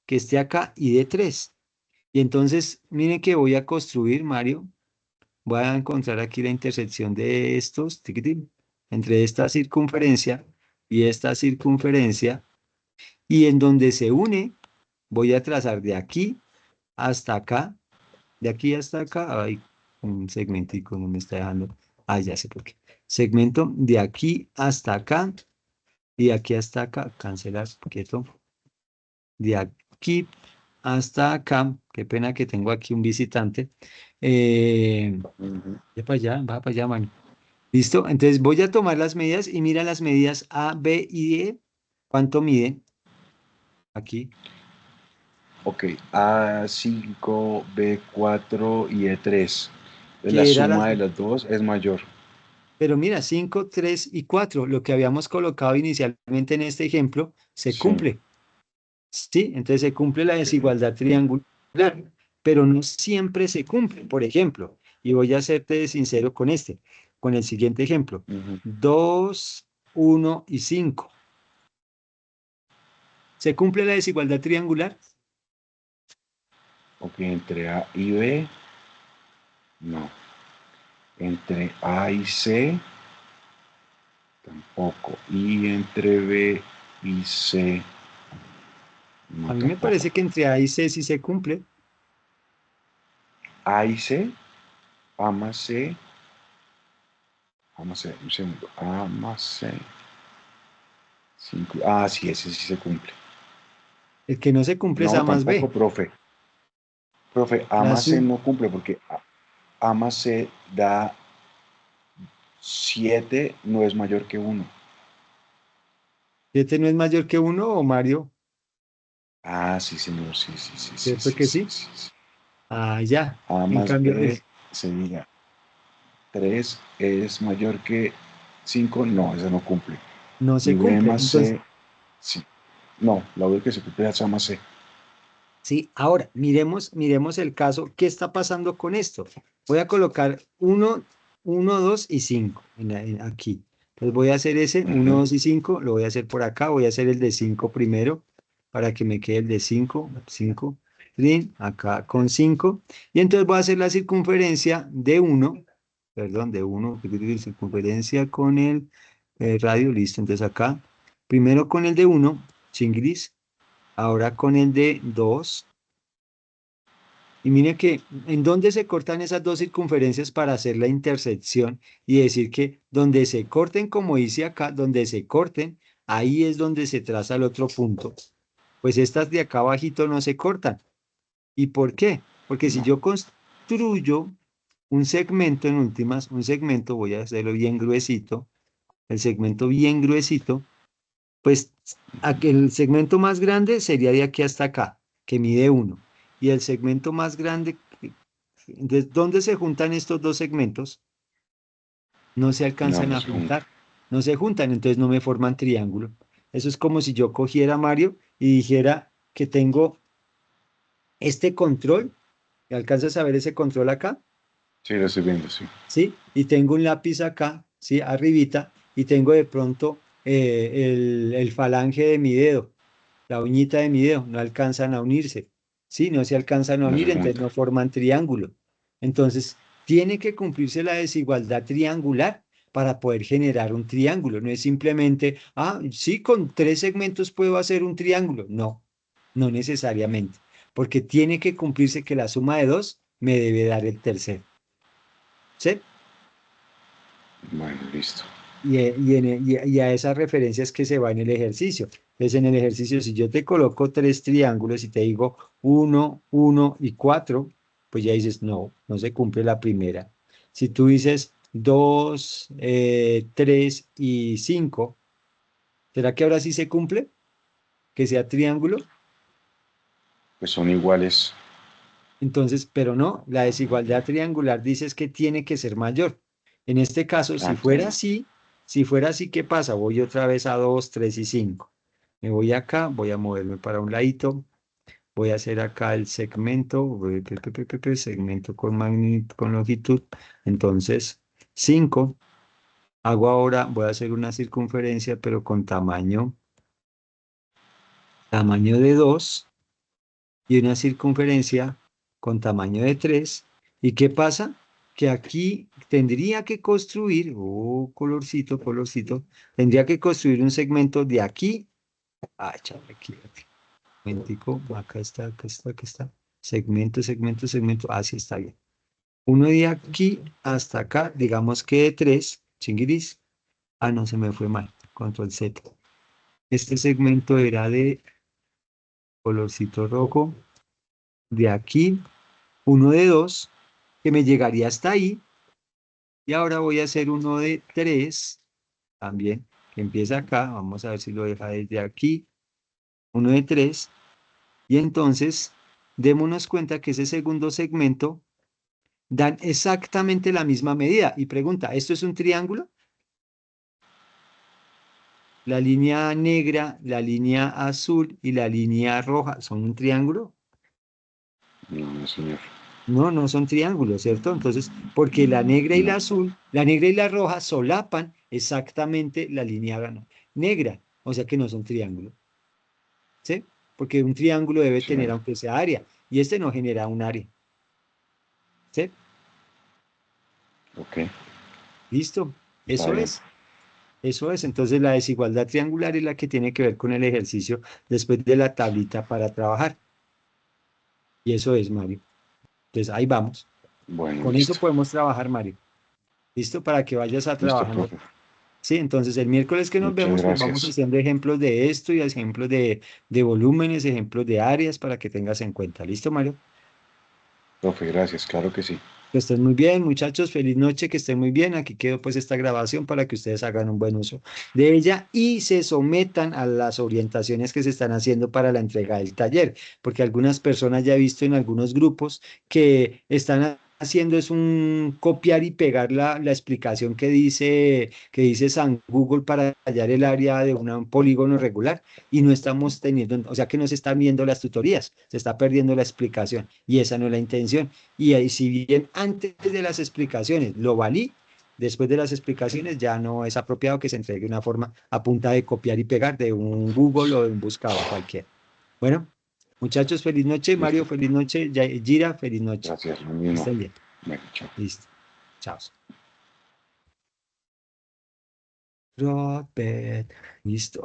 Speaker 1: que esté acá y de 3. Y entonces, miren que voy a construir, Mario, voy a encontrar aquí la intersección de estos, tiquitín, entre esta circunferencia y esta circunferencia, y en donde se une, voy a trazar de aquí hasta acá, de aquí hasta acá, hay un segmentico, no me está dejando, ya sé por qué. Segmento de aquí hasta acá y de aquí hasta acá, cancelar, quieto, de aquí hasta acá, qué pena que tengo aquí un visitante, eh,
Speaker 2: ujú.
Speaker 1: ya para allá, va para allá, mano. ¿Listo? Entonces voy a tomar las medidas y mira las medidas A, B y D, ¿cuánto mide? Aquí.
Speaker 2: Ok, A5, B4 y E3. La
Speaker 1: Que era la,
Speaker 2: suma de las dos es mayor.
Speaker 1: Pero mira, 5, 3 y 4, lo que habíamos colocado inicialmente en este ejemplo, se
Speaker 2: Sí.
Speaker 1: cumple. ¿Sí? Entonces se cumple la
Speaker 2: Ok.
Speaker 1: desigualdad triangular, pero no siempre se cumple. Por ejemplo, y voy a serte sincero con con el siguiente ejemplo.
Speaker 2: Ujú.
Speaker 1: 2, 1 y 5. ¿Se cumple la desigualdad triangular?
Speaker 2: Ok, entre A y B, no. Entre A y C, tampoco. Y entre B y C,
Speaker 1: A
Speaker 2: no
Speaker 1: mí me
Speaker 2: tampoco.
Speaker 1: parece que entre A y C sí se cumple.
Speaker 2: A y C, A más C, A más C, un segundo. A más C, 5. Ah, sí, ese sí se cumple.
Speaker 1: El que no se cumple es
Speaker 2: No,
Speaker 1: A más
Speaker 2: tampoco,
Speaker 1: B.
Speaker 2: profe. Profe, A
Speaker 1: La
Speaker 2: más C
Speaker 1: sub
Speaker 2: no cumple porque A más C da 7, no es mayor que 1.
Speaker 1: 7 no es mayor que 1 o Mario,
Speaker 2: Ah, sí, señor, sí, sí, sí, sí,
Speaker 1: ¿cierto
Speaker 2: sí,
Speaker 1: que
Speaker 2: sí,
Speaker 1: sí?
Speaker 2: sí, sí.
Speaker 1: Ya.
Speaker 2: A
Speaker 1: En
Speaker 2: más
Speaker 1: cambio,
Speaker 2: B sería 3 es mayor que 5, no, eso no cumple.
Speaker 1: no
Speaker 2: Y
Speaker 1: se
Speaker 2: B
Speaker 1: cumple.
Speaker 2: más
Speaker 1: Entonces,
Speaker 2: C, sí. No, la única que se cumple es A más C.
Speaker 1: sí, ahora miremos el caso. ¿Qué está pasando con esto? Voy a colocar 1, 1, 2 y 5 aquí. Entonces voy a hacer ese uno,
Speaker 2: Ujú,
Speaker 1: 2 y 5. Lo voy a hacer por acá. Voy a hacer el de 5 primero para que me quede el de 5, 5, acá con 5. Y entonces voy a hacer la circunferencia de 1, perdón, de 1, circunferencia con el radio, listo. Entonces acá, primero con el de 1, chingris. Ahora con el de 2. Y mire que, ¿en dónde se cortan esas dos circunferencias para hacer la intersección? Y decir que donde se corten, como dice acá, donde se corten, ahí es donde se traza el otro punto. Pues estas de acá abajito no se cortan. ¿Y por qué? Porque si
Speaker 2: No.
Speaker 1: yo construyo un segmento, en últimas, un segmento, voy a hacerlo bien gruesito, el segmento bien gruesito, pues el segmento más grande sería de aquí hasta acá, que mide 1. Y el segmento más grande, entonces, ¿dónde se juntan estos dos segmentos? No se
Speaker 2: No,
Speaker 1: alcanzan
Speaker 2: no
Speaker 1: a
Speaker 2: se junta.
Speaker 1: juntar, no se juntan, entonces no me forman triángulo. Eso es como si yo cogiera Mario y dijera que tengo este control, ¿alcanzas a ver ese control acá?
Speaker 2: Sí, lo estoy viendo, sí.
Speaker 1: ¿Sí? Y tengo un lápiz acá, ¿sí? Arribita, y tengo de pronto el falange de mi dedo, la uñita de mi dedo, no alcanzan a unirse, ¿sí? No se alcanzan a
Speaker 2: No
Speaker 1: unir,
Speaker 2: se
Speaker 1: entonces
Speaker 2: junta.
Speaker 1: no forman triángulo. Entonces, tiene que cumplirse la desigualdad triangular para poder generar un triángulo. No es simplemente, sí, con 3 segmentos puedo hacer un triángulo. No, no necesariamente, porque tiene que cumplirse que la suma de 2 me debe dar el tercero, ¿sí?
Speaker 2: Bueno, listo.
Speaker 1: Y a esas referencias que se va en el ejercicio. Entonces, en el ejercicio, si yo te coloco 3 triángulos y te digo 1, 1 y 4, pues ya dices, no, no se cumple la primera. Si tú dices 2, 3 y 5, ¿será que ahora sí se cumple? Que sea triángulo.
Speaker 2: Pues son iguales.
Speaker 1: Entonces, pero no, la desigualdad triangular dices que tiene que ser mayor. En este caso,
Speaker 2: Ah, entonces no.
Speaker 1: si fuera así, ¿qué pasa? Voy otra vez a 2, 3 y 5. Me voy acá, voy a moverme para un ladito, voy a hacer acá el segmento, segmento con magnitud, con longitud. Entonces, 5. Hago ahora, voy a hacer una circunferencia, pero con tamaño de 2 y una circunferencia con tamaño de 3. ¿Y qué pasa? Que aquí tendría que construir, colorcito, colorcito, tendría que construir un segmento de aquí, chaval, aquí, momentico, acá está, acá está, acá está, segmento, segmento, segmento, así está bien. Uno de aquí hasta acá, digamos que de 3, chinguiris, no, se me fue mal, control Z. Este segmento era de colorcito rojo, de aquí, uno de 2 que me llegaría hasta ahí, y ahora voy a hacer uno de 3 también, que empieza acá, vamos a ver si lo deja desde aquí, uno de 3, y entonces démonos cuenta que ese segundo segmento dan exactamente la misma medida, y pregunta, ¿esto es un triángulo? La línea negra, la línea azul y la línea roja, ¿son un triángulo?
Speaker 2: No, no, señor.
Speaker 1: No, no son triángulos, ¿cierto? Entonces, porque la negra y la
Speaker 2: No.
Speaker 1: azul, la negra y la roja solapan exactamente la línea negra, o sea que no son triángulos, ¿sí? Porque un triángulo debe
Speaker 2: Sí.
Speaker 1: tener, aunque sea área, y este no genera un área, ¿sí?
Speaker 2: Ok.
Speaker 1: Listo,
Speaker 2: Está
Speaker 1: eso
Speaker 2: bien.
Speaker 1: es, eso es. Entonces, la desigualdad triangular es la que tiene que ver con el ejercicio después de la tablita para trabajar, y eso es, Mario. Entonces, ahí vamos.
Speaker 2: Bueno,
Speaker 1: Con eso
Speaker 2: listo.
Speaker 1: podemos trabajar, Mario. ¿Listo? Para que vayas a
Speaker 2: Listo,
Speaker 1: trabajando.
Speaker 2: profe.
Speaker 1: Sí, entonces el miércoles que nos
Speaker 2: Muchas
Speaker 1: vemos, pues vamos
Speaker 2: gracias.
Speaker 1: haciendo ejemplos de esto y ejemplos de volúmenes, ejemplos de áreas para que tengas en cuenta. ¿Listo, Mario?
Speaker 2: Profe, gracias. Claro que sí.
Speaker 1: Que estén muy bien, muchachos. Feliz noche, que estén muy bien. Aquí quedó pues esta grabación para que ustedes hagan un buen uso de ella y se sometan a las orientaciones que se están haciendo para la entrega del taller, porque algunas personas ya he visto en algunos grupos que están haciendo es un copiar y pegar la explicación que dice San Google para hallar el área de un polígono regular y no estamos teniendo, o sea que no se están viendo las tutorías, se está perdiendo la explicación y esa no es la intención. Y ahí, si bien antes de las explicaciones lo valí, después de las explicaciones ya no es apropiado que se entregue de una forma a punta de copiar y pegar de un Google o de un buscador cualquiera. Bueno, muchachos, feliz noche.
Speaker 2: Listo.
Speaker 1: Mario, feliz noche. Gira, feliz noche.
Speaker 2: Gracias. Lo
Speaker 1: Que
Speaker 2: mismo.
Speaker 1: estén bien.
Speaker 2: Bueno, chao.
Speaker 1: Listo. Chao. Robert. Listo.